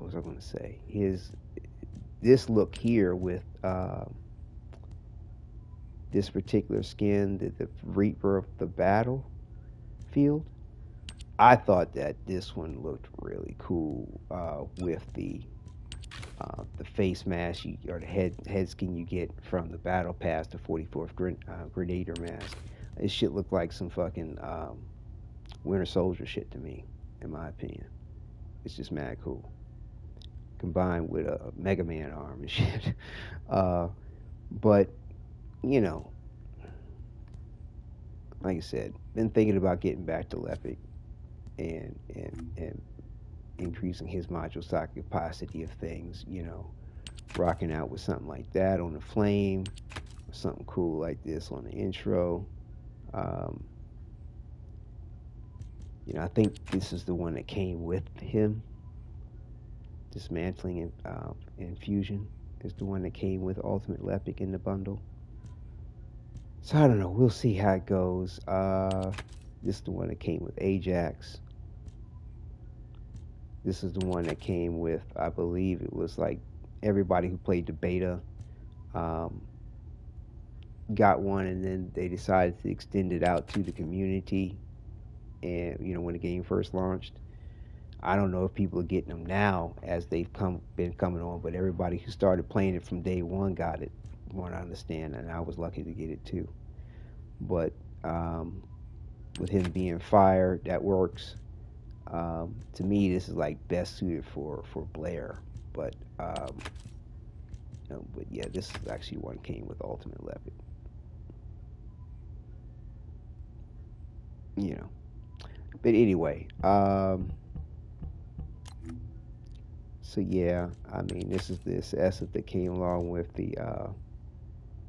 was I going to say? This look here with this particular skin, the Reaper of the Battlefield, I thought that this one looked really cool with the face mask or the head skin you get from the Battle Pass, the 44th Grenadier mask. This shit looked like some fucking Winter Soldier shit to me, in my opinion. It's just mad cool. combined with a Mega Man arm and shit. But you know, like I said, been thinking about getting back to Lepic and increasing his module socket capacity of things. You know, rocking out with something like that on the Flame, or something cool like this on the intro. You know, I think this is the one that came with him. Dismantling Infusion is the one that came with Ultimate Lepic in the bundle. So I don't know. We'll see how it goes. This is the one that came with Ajax. This is the one that came with, I believe it was like everybody who played the beta got one, and then they decided to extend it out to the community. And you know, when the game first launched, I don't know if people are getting them now as they've been coming on, but everybody who started playing it from day one got it, from what I understand, and I was lucky to get it too. But with him being fire, that works. To me, this is like best suited for Blair. But but yeah, this is actually one came with Ultimate Lepic. You know. But anyway, so yeah, I mean, this is the asset that came along with the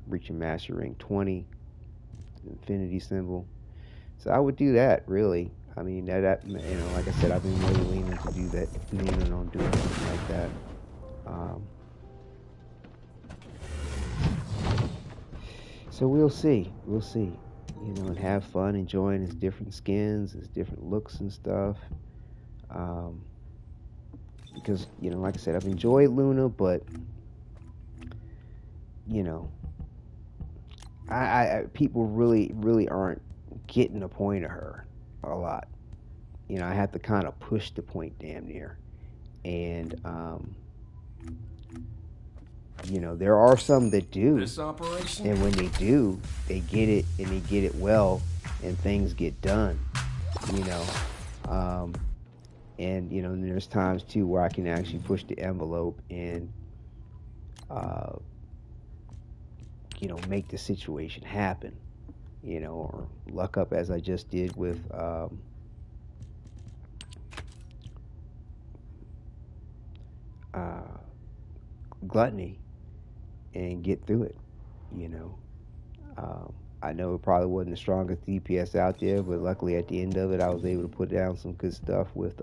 Reaching Master Ring 20, infinity symbol. So I would do that, really. I mean, that you know, like I said, I've been really leaning to do that, leaning on doing something like that. So we'll see. You know, and have fun enjoying his different skins, his different looks and stuff. Because, you know, like I said, I've enjoyed Luna, but, you know, I people really aren't getting the point of her a lot. You know, I have to kind of push the point damn near. And, you know, there are some that do. This operation? And when they do, they get it, and they get it well, and things get done, you know. And, you know, and there's times, too, where I can actually push the envelope and, you know, make the situation happen, you know, or luck up as I just did with Gluttony and get through it, you know. I know it probably wasn't the strongest DPS out there, but luckily at the end of it, I was able to put down some good stuff with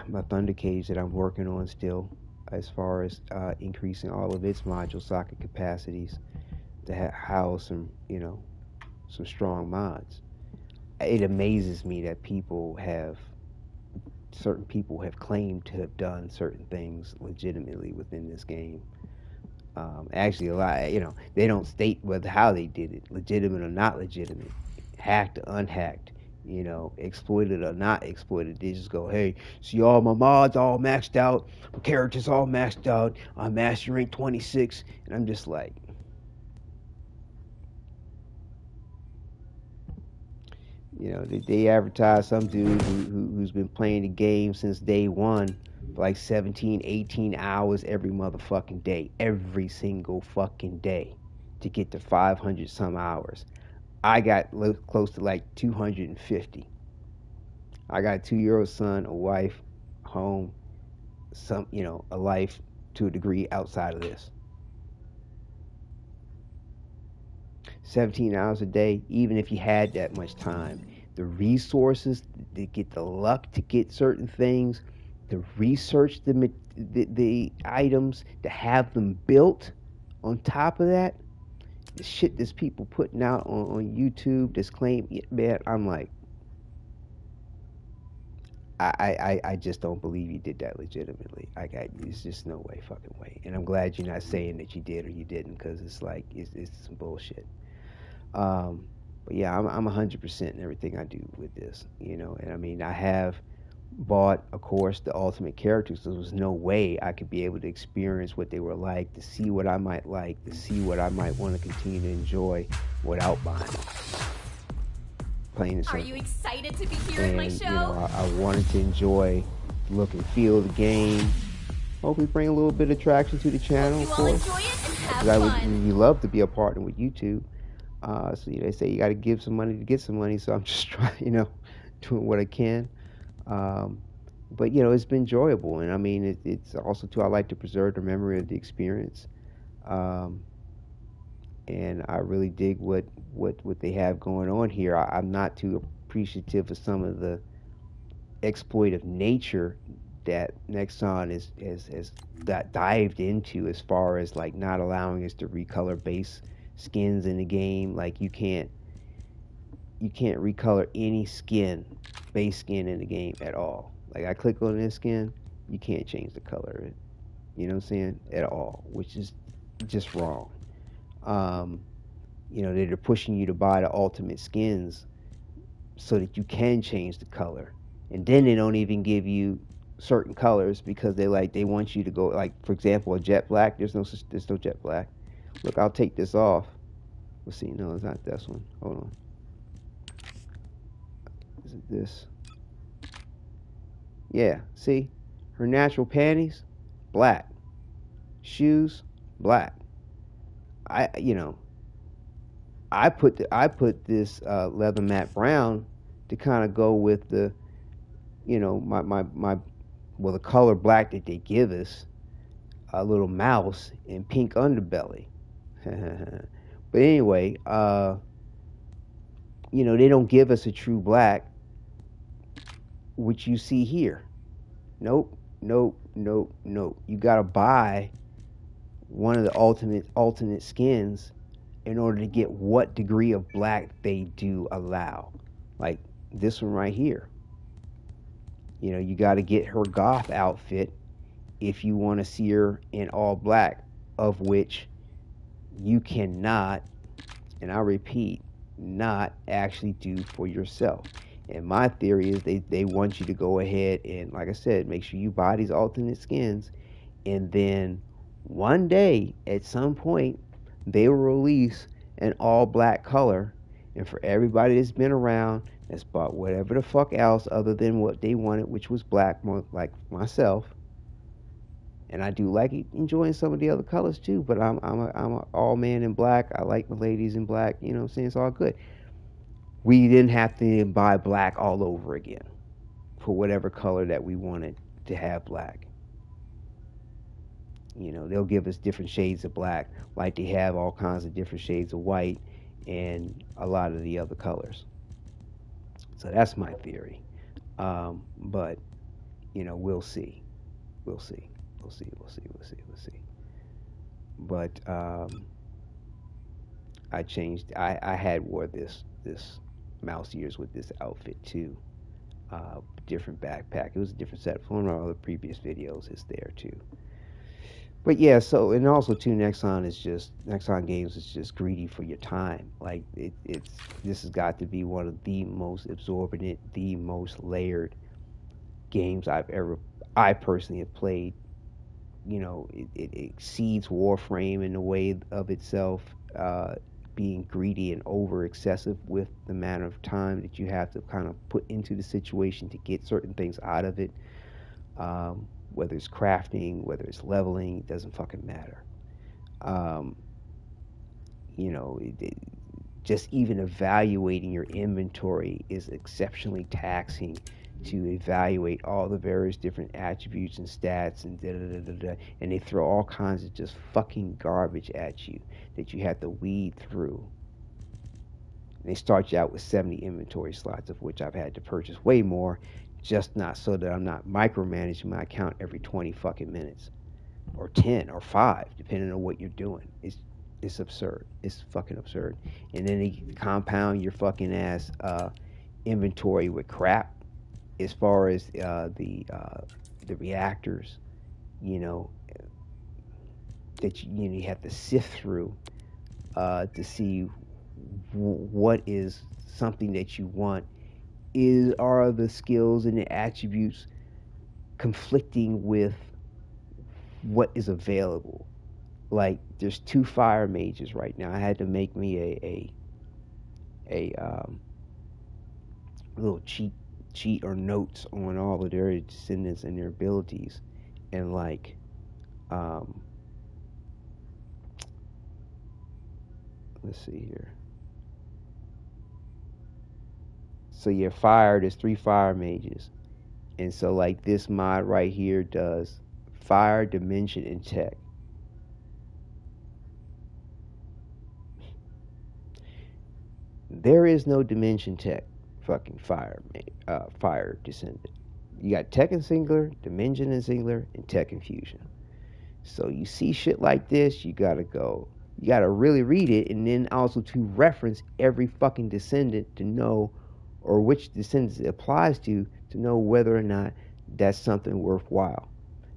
my Thunder Cage that I'm working on still, as far as increasing all of its module socket capacities to house some, you know, some strong mods. It amazes me that certain people have claimed to have done certain things legitimately within this game. Actually, a lot, you know, they don't state how they did it, legitimate or not legitimate, hacked or unhacked, you know, exploited or not exploited. They just go, hey, see all my mods all maxed out, my characters all maxed out, I'm Master Rank 26, and I'm just like, you know, they advertise some dude who's been playing the game since day one for like 17, 18 hours every motherfucking day, every single fucking day, to get to 500 some hours. I got close to like 250. I got a 2-year-old son, a wife, home, some, you know, a life to a degree outside of this. 17 hours a day, even if you had that much time, the resources to get the luck to get certain things, to research the items, to have them built on top of that, the shit there's people putting out on YouTube that's claim, man, I'm like, I just don't believe you did that legitimately. There's just no way, fucking way. And I'm glad you're not saying that you did or you didn't, because it's like, it's some bullshit. But yeah, I'm 100% in everything I do with this, you know. And I mean, I have bought, of course, the ultimate characters. There was no way I could be able to experience what they were like, to see what I might like, to see what I might want to continue to enjoy without buying them. Plain and simple. Are you excited to be here at my show? You know, I wanted to enjoy look and feel of the game. Hopefully bring a little bit of traction to the channel, of course. Because I would love to be a partner with YouTube. So they say you got to give some money to get some money. So I'm just trying, doing what I can. But it's been enjoyable, and I mean it's also too. I like to preserve the memory of the experience, and I really dig what they have going on here. I'm not too appreciative of some of the exploitive nature that Nexon has got dived into, as far as like not allowing us to recolor base skins in the game. Like you can't recolor any base skin in the game at all. Like I click on this skin, you can't change the color of it. You know what I'm saying? At all, which is just wrong. They're pushing you to buy the ultimate skins so that you can change the color. And then they don't even give you certain colors because they want you to go, like, for example, a jet black. There's no jet black. Look, I'll take this off. Let's see. No, it's not this one. Hold on. Is it this? Yeah, see? Her natural panties, black. Shoes, black. I put this leather matte brown to kind of go with the, the color black that they give us, a little mouse and pink underbelly. But anyway, they don't give us a true black, which you see here. Nope. You gotta buy one of the alternate skins in order to get what degree of black they do allow. Like this one right here. You got to get her goth outfit if you want to see her in all black, of which you cannot, and I repeat, not actually do for yourself. And my theory is they want you to go ahead and, like I said, make sure you buy these alternate skins, and then one day, at some point, they will release an all black color, and for everybody that's been around, that's bought whatever the fuck else other than what they wanted, which was black, more like myself. And I do like enjoying some of the other colors too, but I'm a all man in black. I like the ladies in black. You know what I'm saying? It's all good. We didn't have to buy black all over again for whatever color that we wanted to have black. They'll give us different shades of black, like they have all kinds of different shades of white and a lot of the other colors. So that's my theory. But, we'll see. We'll see. But I had wore this mouse ears with this outfit too. Different backpack. It was a different set. From one of our other previous videos, it's there too. But yeah, so, and also too, Nexon Games is just greedy for your time. Like this has got to be one of the most absorbent, the most layered games I personally have played. It exceeds Warframe in the way of itself, being greedy and over excessive with the amount of time that you have to kind of put into the situation to get certain things out of it. Whether it's crafting, whether it's leveling, it doesn't fucking matter. Just even evaluating your inventory is exceptionally taxing, to evaluate all the various different attributes and stats and and they throw all kinds of just fucking garbage at you that you have to weed through. And they start you out with 70 inventory slots, of which I've had to purchase way more, just not so that I'm not micromanaging my account every 20 fucking minutes, or 10 or 5, depending on what you're doing. It's absurd. It's fucking absurd. And then they compound your fucking ass inventory with crap, as far as the reactors, that you have to sift through to see what is something that you want. Are the skills and the attributes conflicting with what is available? Like, there's 2 fire mages right now. I had to make me a little cheat cheat or notes on all of their descendants and their abilities, and like, let's see here. So yeah, fire. There's 3 fire mages, and so like this mod right here does fire, dimension, and tech. There is no dimension tech fucking fire descendant. You got tech and singular, dimension and singular, and tech and fusion. So you see shit like this, you gotta really read it, and then also to reference every fucking descendant to know, or which descendants it applies to know whether or not that's something worthwhile.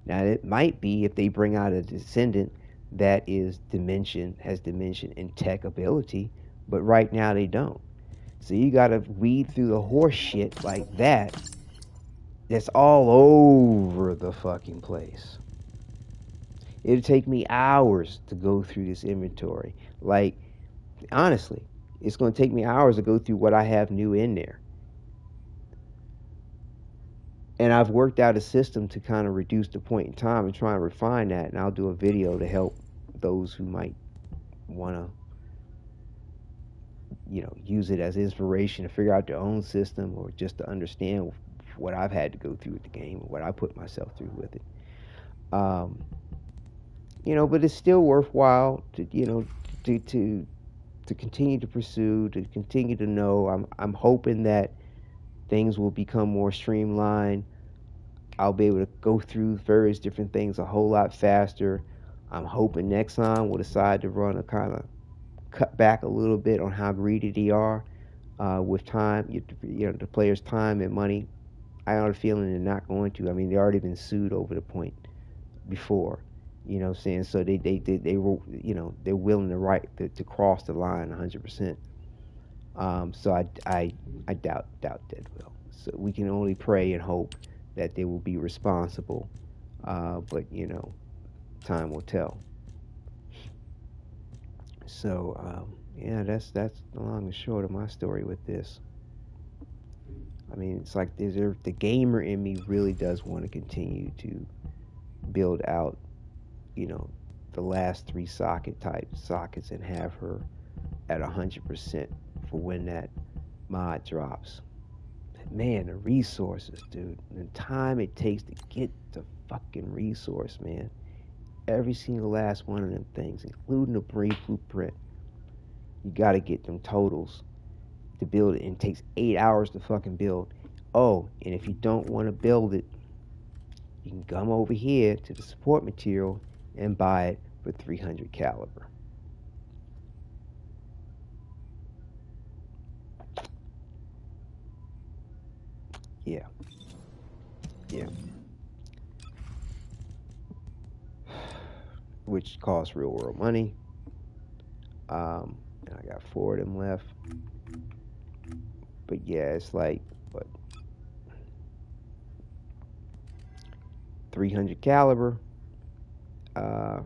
Now it might be if they bring out a descendant that is has dimension and tech ability, but right now they don't. So you gotta weed through the horse shit like that. That's all over the fucking place. It'd take me hours to go through this inventory. Like, honestly, it's gonna take me hours to go through what I have new in there. And I've worked out a system to kind of reduce the point in time and try and refine that. And I'll do a video to help those who might want to, use it as inspiration to figure out their own system, or just to understand what I've had to go through with the game, or what I put myself through with it. But it's still worthwhile to, to continue to pursue, to continue to know. I'm hoping that things will become more streamlined. I'll be able to go through various different things a whole lot faster. I'm hoping next time we'll decide to run a kind of cut back a little bit on how greedy they are with time, the players' time and money. I have a feeling they're not going to. I mean, they've already been sued over the point before, you know what I'm saying? So they were, they're willing to cross the line 100%. So I doubt that will. So we can only pray and hope that they will be responsible. But time will tell. So yeah, that's the long and short of my story with this. I mean, it's like the gamer in me really does want to continue to build out, the last 3 sockets and have her at 100% for when that mod drops. But man, the resources, dude, the time it takes to get the fucking resource, man. Every single last one of them things, including the blueprint, you got to get them totals to build it, and it takes 8 hours to fucking build. Oh, and if you don't want to build it, you can come over here to the support material and buy it for 300 caliber. Yeah. Which costs real world money. And I got 4 of them left. But yeah, it's like, what? 300 caliber. Of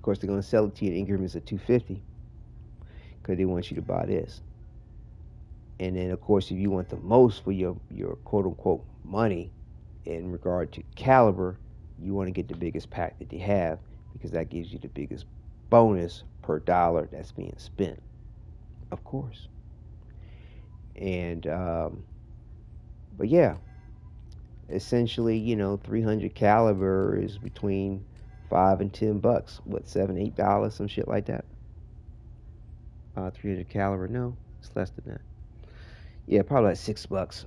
course, they're going to sell it to you in increments of 250 because they want you to buy this. And then, of course, if you want the most for your quote-unquote money in regard to caliber, you want to get the biggest pack that they have, because that gives you the biggest bonus per dollar that's being spent, of course. And, but yeah, essentially, 300 caliber is between $5 and $10. What, $7, $8, some shit like that? 300 caliber, no, it's less than that. Yeah, probably like $6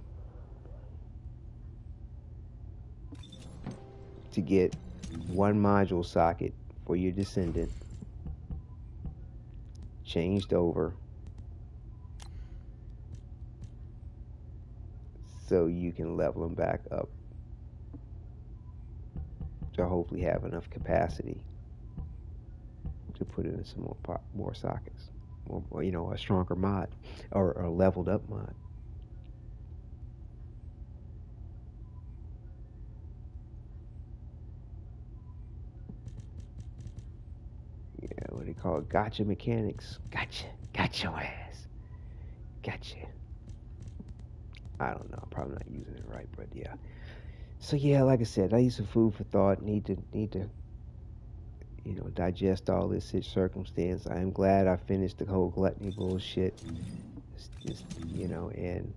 to get 1 module socket for your Descendant changed over, so you can level them back up to hopefully have enough capacity to put in some more sockets, or a stronger mod, or a leveled up mod. Yeah, what do they call it? Gotcha mechanics. Gotcha your ass. Gotcha. I don't know. I'm probably not using it right, but yeah. So yeah, like I said, I need some food for thought. Need to digest all this circumstance. I am glad I finished the whole gluttony bullshit. And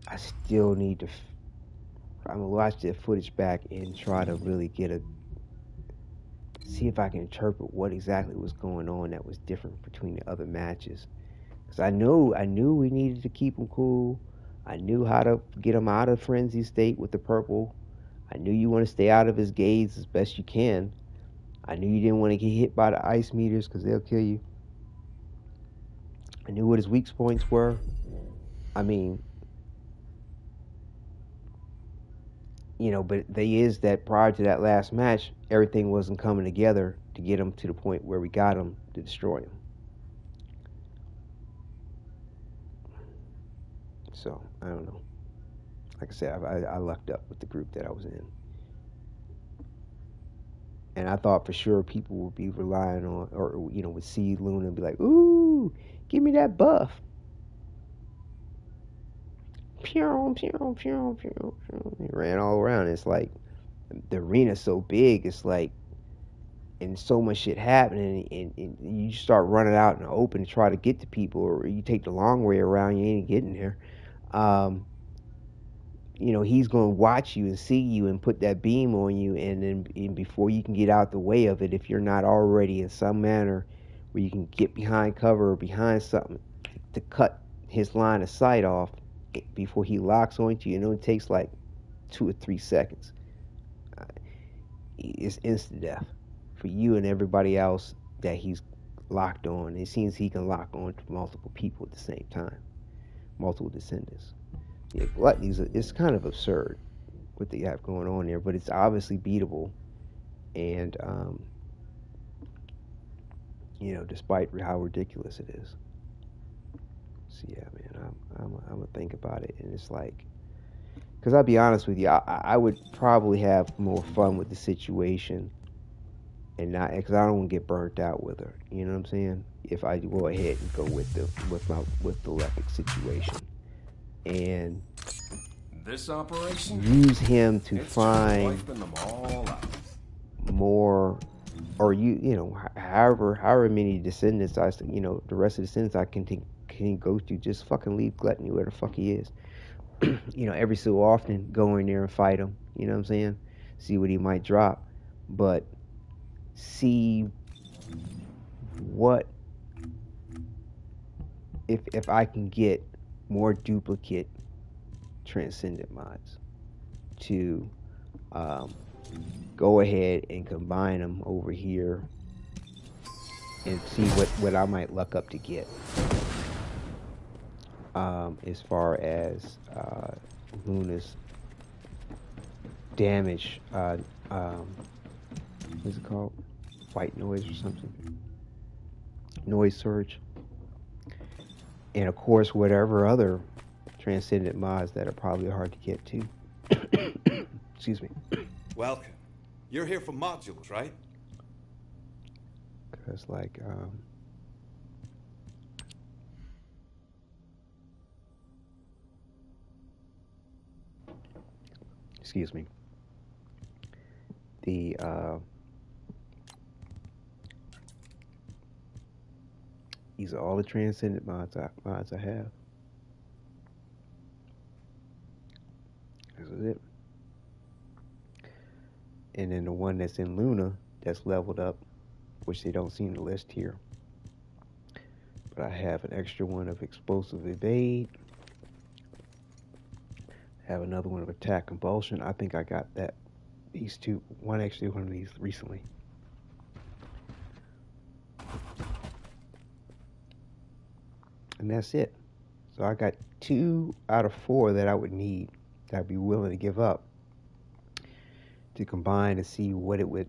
I still need to. I'm gonna watch the footage back and try to really see if I can interpret what exactly was going on that was different between the other matches. Because I knew we needed to keep him cool. I knew how to get him out of frenzy state with the purple. I knew you want to stay out of his gaze as best you can. I knew you didn't want to get hit by the ice meters because they'll kill you. I knew what his weak points were. I mean, but there is that prior to that last match, everything wasn't coming together to get him to the point where we got him to destroy him. So, I don't know. Like I said, I lucked up with the group that I was in. And I thought for sure people would be relying on, or, would see Luna and be like, ooh, give me that buff. Pew, pew, pew, pew, pew. He ran all around. It's like, the arena's so big, it's like, and so much shit happening, and you start running out in the open to try to get to people, or you take the long way around, you ain't getting there. He's going to watch you and see you and put that beam on you, and before you can get out the way of it, if you're not already in some manner where you can get behind cover or behind something to cut his line of sight off before he locks onto you, it takes like 2 or 3 seconds. It's instant death for you and everybody else that he's locked on. It seems he can lock on to multiple people at the same time, multiple descendants. Yeah, Gluttony it's kind of absurd what they have going on there, but it's obviously beatable. And despite how ridiculous it is. So yeah, man, I'm gonna think about it, and it's like, because I'll be honest with you, I would probably have more fun with the situation, and not because I don't want to get burnt out with her. You know what I'm saying? If I go ahead and go with the Lepic situation, and this operation, use him to find more, or however many descendants the rest of the descendants I can go to, just fucking leave Gluttony where the fuck he is. Every so often go in there and fight him. You know what I'm saying? See what he might drop, but see what if I can get more duplicate Transcendent mods to go ahead and combine them over here and see what I might luck up to get as far as Luna's damage. What's it called? White noise or something? Noise surge. And of course, whatever other Transcendent mods that are probably hard to get to. Excuse me. Welcome. You're here for modules, right? Because, like, excuse me. These are all the Transcendent mods I have. This is it. And then the one that's in Luna that's leveled up, which they don't seem to list here. But I have an extra one of Explosive Evade. I have another one of Attack Compulsion. I think I got these two. One of these recently. And that's it. So I got 2 out of 4 that I would need, that I'd be willing to give up to combine to see what it would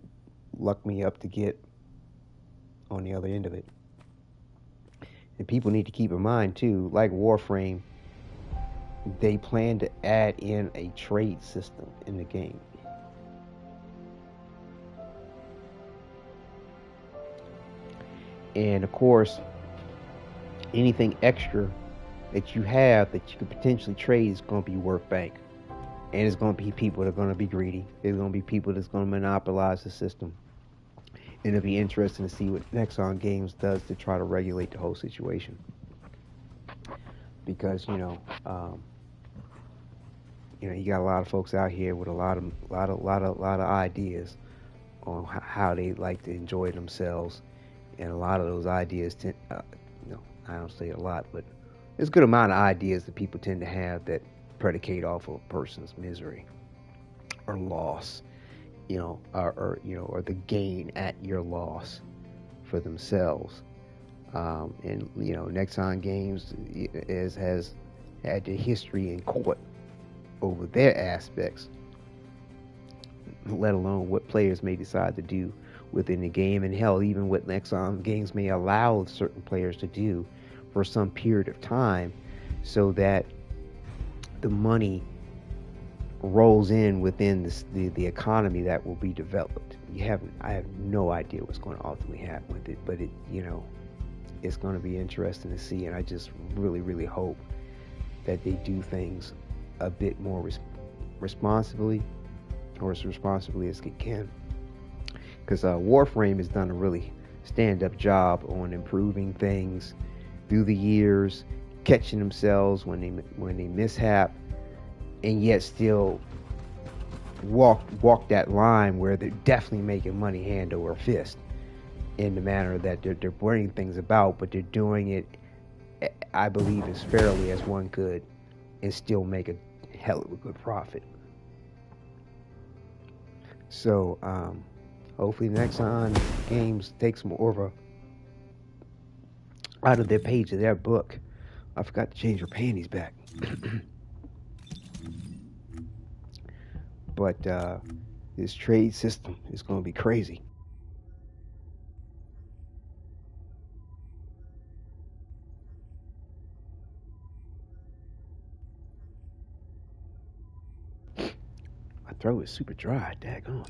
luck me up to get on the other end of it. And people need to keep in mind too, like Warframe, they plan to add in a trade system in the game. And of course, anything extra that you have that you could potentially trade is going to be worth bank. And it's going to be people that are going to be greedy. There's going to be people that's going to monopolize the system. And it'll be interesting to see what Nexon Games does to try to regulate the whole situation. Because, you know, you got a lot of folks out here with a lot of ideas on how they like to enjoy themselves, and a lot of those ideas tend, I don't say a lot, but there's a good amount of ideas that people tend to have that predicate off of a person's misery or loss, or the gain at your loss for themselves. And Nexon Games has had the history in court over their aspects, let alone what players may decide to do within the game, and hell, even what Nexon Games may allow certain players to do for some period of time, so that the money rolls in within the economy that will be developed. I have no idea what's going to ultimately happen with it, but it's going to be interesting to see, and I just really, really hope that they do things a bit more responsibly, or as responsibly as they can. Because Warframe has done a really stand-up job on improving things through the years, catching themselves when they mishap, and yet still walk that line where they're definitely making money hand over fist, in the manner that they're bringing things about, but they're doing it, I believe, as fairly as one could, and still make a hell of a good profit. So hopefully Nexon Games takes more of out of their page of their book. I forgot to change her panties back. But this trade system is going to be crazy. My throat is super dry, daggone.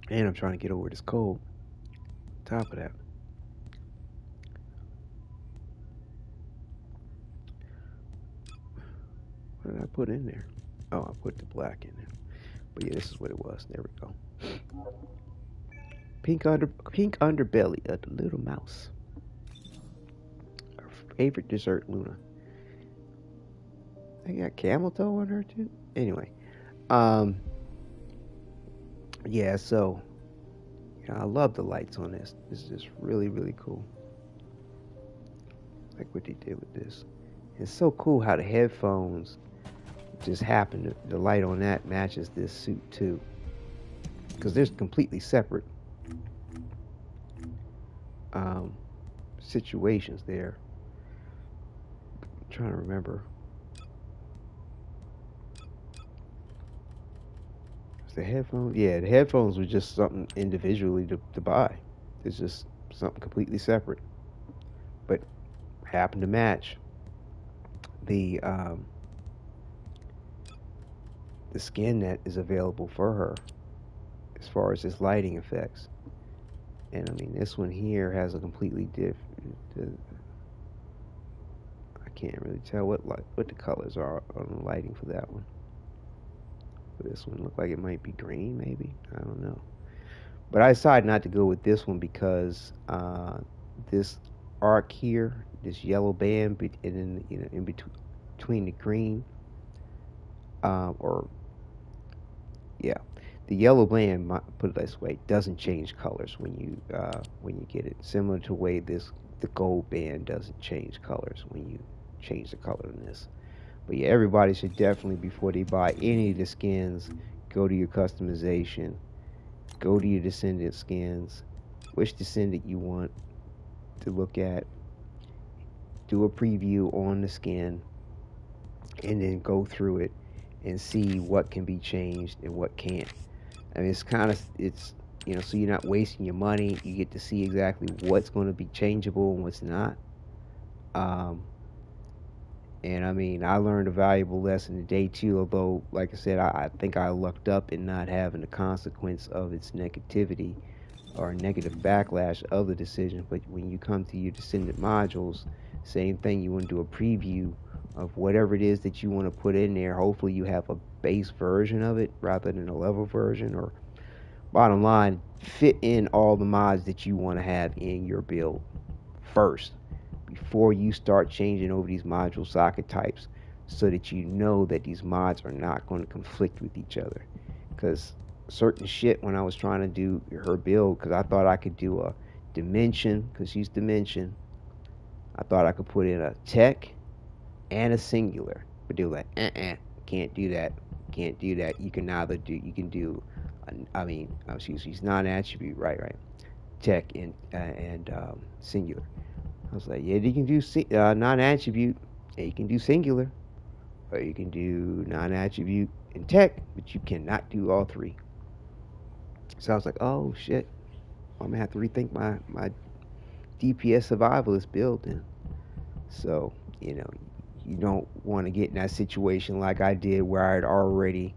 And I'm trying to get over this cold. On top of that. What did I put in there? Oh, I put the black in there. But yeah, this is what it was. There we go. Pink underbelly of the little mouse. Our favorite dessert, Luna. I got camel toe on her too. Anyway, yeah. So, I love the lights on this. This is just really, really cool. Like what they did with this. It's so cool how the headphones just happen to, the light on that matches this suit too, because there's completely separate situations there. I'm trying to remember. The headphones, yeah, the headphones were just something individually to buy. It's just something completely separate, but happened to match the skin that is available for her as far as its lighting effects. And I mean, this one here has a completely different. I can't really tell what the colors are on the lighting for that one. This one looked like it might be green, maybe. I don't know. But I decided not to go with this one because this arc here, this yellow band, and then in between the green, the yellow band, put it this way, doesn't change colors when you get it. Similar to the way the gold band doesn't change colors when you change the color in this. But yeah, everybody should definitely, before they buy any of the skins, go to your customization, go to your Descendant skins, which Descendant you want to look at, do a preview on the skin, and then go through it and see what can be changed and what can't. I mean, it's so you're not wasting your money. You get to see exactly what's going to be changeable and what's not. And I mean, I learned a valuable lesson today too, although, like I said, I think I lucked up in not having the consequence of its negativity or negative backlash of the decision. But when you come to your Descendant modules, Same thing, you want to do a preview of whatever it is that you want to put in there. Hopefully you have a base version of it rather than a level version, or bottom line, fit in all the mods that you want to have in your build first before you start changing over these module socket types, so that you know that these mods are not going to conflict with each other. Because certain shit, when I was trying to do her build, because I thought I could do a dimension, because she's dimension, I thought I could put in a tech and a singular, but they were like, can't do that, can't do that. You can neither do, you can do, she's non-attribute, right, tech and singular. I was like, yeah, you can do non-attribute, and you can do singular, or you can do non-attribute and tech, but you cannot do all three. So I was like, oh shit, I'm gonna have to rethink my DPS survivalist build then. So, you know, you don't want to get in that situation like I did, where I had already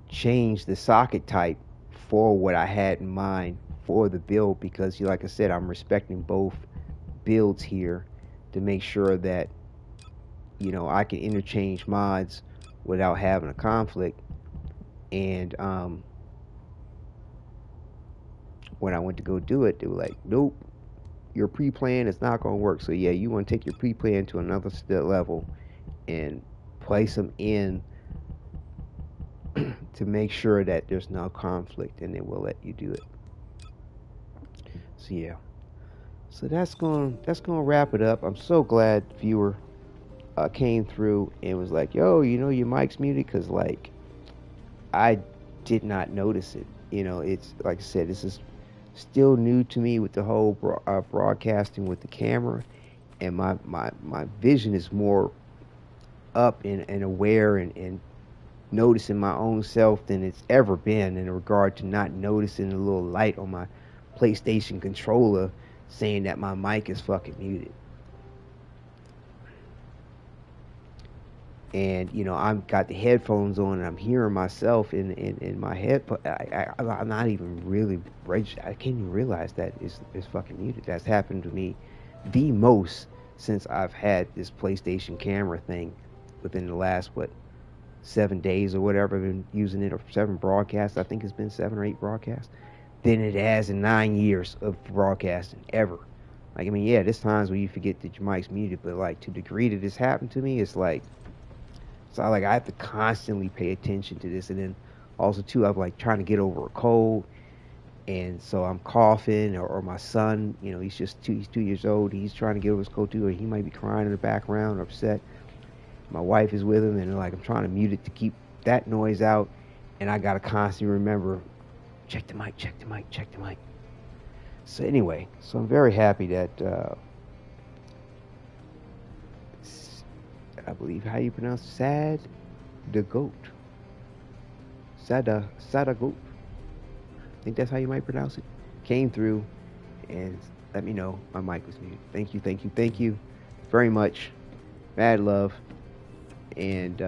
changed the socket type for what I had in mind for the build, because like I said, I'm respecting both builds here to make sure that, you know, I can interchange mods without having a conflict. And when I went to go do it, they were like, nope, your pre-plan is not going to work. So yeah, you want to take your pre-plan to another level and place them in to make sure that there's no conflict, and they will let you do it. So yeah, so that's going to wrap it up. I'm so glad viewer came through and was like, yo, you know, your mic's muted, because like I did not notice it. You know, it's like I said, this is still new to me with the whole broadcasting with the camera, and my vision is more up and aware and noticing my own self than it's ever been, in regard to not noticing the little light on my PlayStation controller saying that my mic is fucking muted. And you know, I've got the headphones on and I'm hearing myself in my head, but I'm not even really registered. I can't even realize that it's fucking muted. That's happened to me the most since I've had this PlayStation camera thing within the last 7 days or whatever. I've been using it, or 7 broadcasts. I think it's been 7 or 8 broadcasts. Than it has in 9 years of broadcasting ever. Like, I mean, yeah, there's times where you forget that your mic's muted, but like, to the degree that this happened to me, it's like I have to constantly pay attention to this. And then also too, I'm like trying to get over a cold, and so I'm coughing, or my son, you know, he's 2 years old, he's trying to get over his cold too, or he might be crying in the background or upset. My wife is with him, and like I'm trying to mute it to keep that noise out, and I gotta constantly remember, check the mic. So anyway, so I'm very happy that I believe how you pronounce Sad the Goat. Sada Goat. I think that's how you might pronounce it. Came through and let me know my mic was muted. Thank you very much. Mad love. And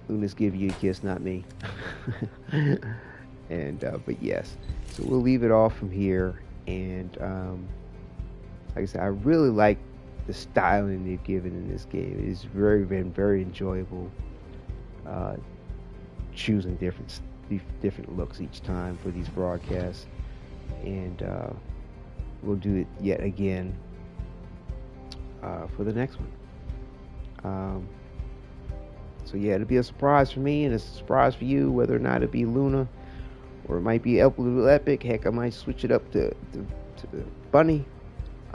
Luna's give you a kiss, not me. And but yes, so we'll leave it off from here. And like I said, I really like the styling they've given in this game. It's been very enjoyable, choosing different looks each time for these broadcasts. And we'll do it yet again for the next one. So yeah, it'll be a surprise for me and a surprise for you, whether or not it be Luna or it might be Epic. Heck, I might switch it up to Bunny.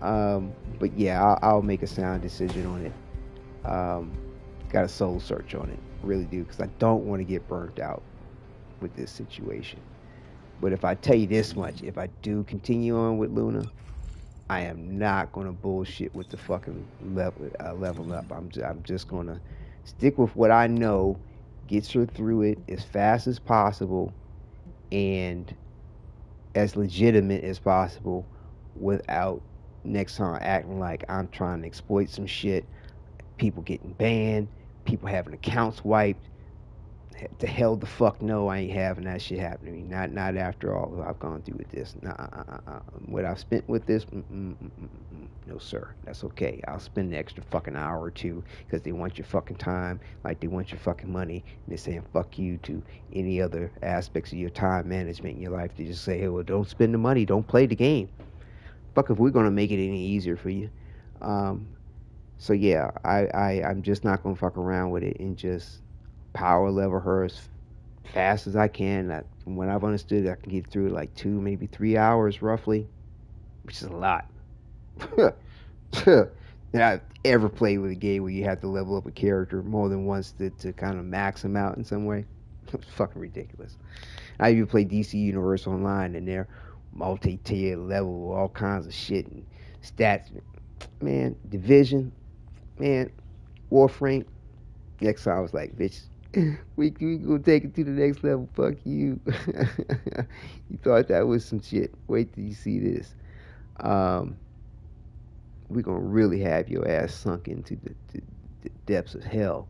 But yeah, I'll make a sound decision on it. Got a soul search on it, really do, because I don't want to get burnt out with this situation. But if I tell you this much, if I do continue on with Luna, I am not going to bullshit with the fucking level up. I'm just going to stick with what I know gets her through it as fast as possible and as legitimate as possible, without next time acting like I'm trying to exploit some shit, people getting banned, people having accounts wiped. the hell the fuck no, I ain't having that shit happen to me. Not after all I've gone through with this. What I've spent with this, no sir. That's okay. I'll spend an extra fucking hour or two because they want your fucking time, like they want your fucking money, and they're saying fuck you to any other aspects of your time management in your life. They just say, hey, well, don't spend the money, don't play the game. Fuck if we're gonna make it any easier for you. So yeah, I'm just not gonna fuck around with it and just power level her as fast as I can. From what I've understood, I can get through like 2, maybe 3 hours roughly, which is a lot. That I've ever played with a game where you have to level up a character more than once to kind of max him out in some way. It's fucking ridiculous. I even play DC Universe Online and they're multi-tier level, all kinds of shit and stats. Man, Division, man, Warframe. Next time I was like, bitch, we gonna take it to the next level. Fuck you. You thought that was some shit. Wait till you see this. We're gonna really have your ass sunk into the depths of hell.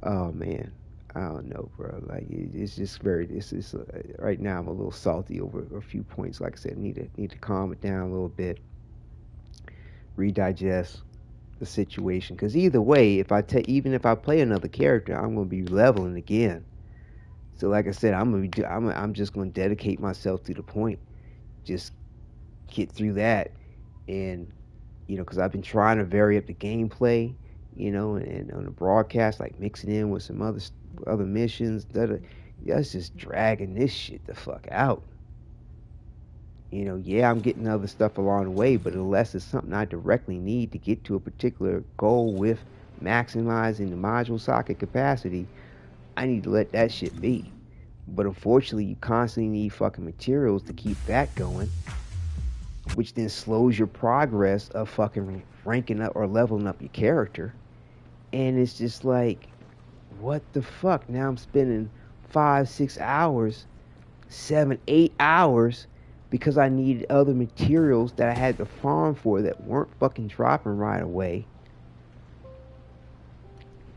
Oh man, I don't know, bro. Like it's just very. It's right now I'm a little salty over a few points. Like I said, need to calm it down a little bit, redigest the situation. Because either way, even if I play another character, I'm gonna be leveling again. So like I said, I'm just gonna dedicate myself to the point. Just get through that, and because I've been trying to vary up the gameplay, and on the broadcast, like mixing in with some other missions. That's just dragging this shit the fuck out. Yeah, I'm getting other stuff along the way, but unless it's something I directly need to get to a particular goal with maximizing the module socket capacity, I need to let that shit be. But unfortunately, you constantly need fucking materials to keep that going, which then slows your progress of fucking ranking up or leveling up your character. And it's just like, what the fuck? Now I'm spending 5, 6 hours, 7, 8 hours because I needed other materials that I had to farm for that weren't fucking dropping right away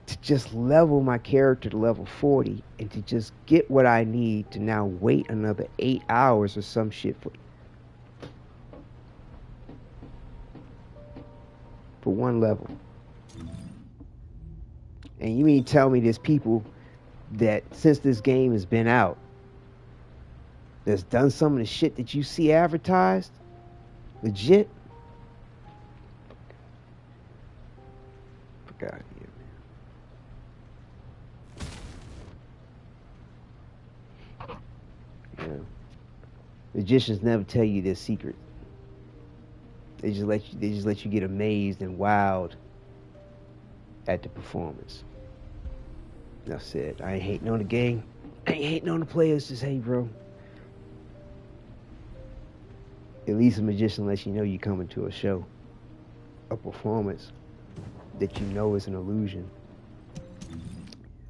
to just level my character to level 40 and to just get what I need to now wait another 8 hours or some shit for one level. And you mean tell me there's people that since this game has been out that's done some of the shit that you see advertised? Legit? Fuck out of here, man. Magicians never tell you their secret. They just let you get amazed and wowed at the performance. That's it. I ain't hating on the game. I ain't hating on the players. Just, hey, bro. At least a magician lets you know you're coming to a show, a performance that you know is an illusion.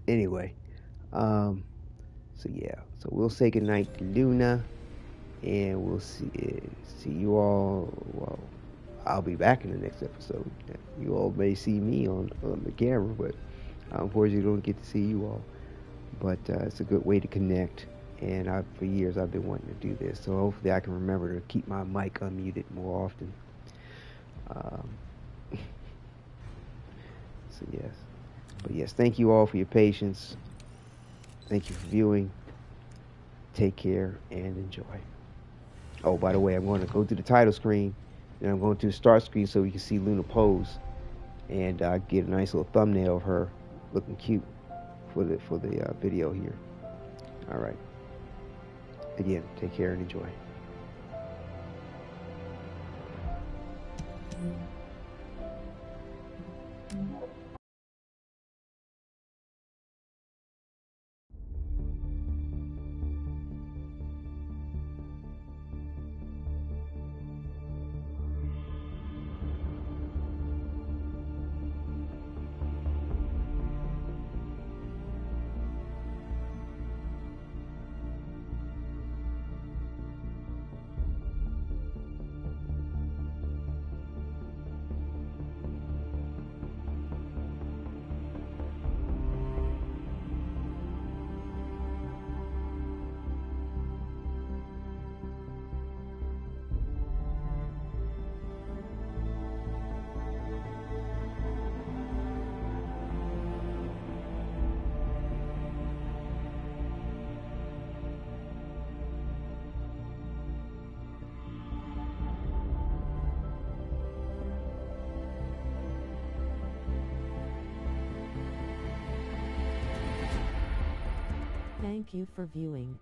Anyway, so yeah. So we'll say goodnight to Luna, and we'll see you all. Well, I'll be back in the next episode. You all may see me on the camera, but unfortunately, don't get to see you all. But it's a good way to connect, and for years I've been wanting to do this. So hopefully, I can remember to keep my mic unmuted more often. So yes, but yes, thank you all for your patience. Thank you for viewing. Take care and enjoy. Oh, by the way, I'm going to go to the title screen, and I'm going to the start screen so we can see Luna pose, and get a nice little thumbnail of her looking cute for the video here. All right. Again, take care and enjoy. Thank you for viewing.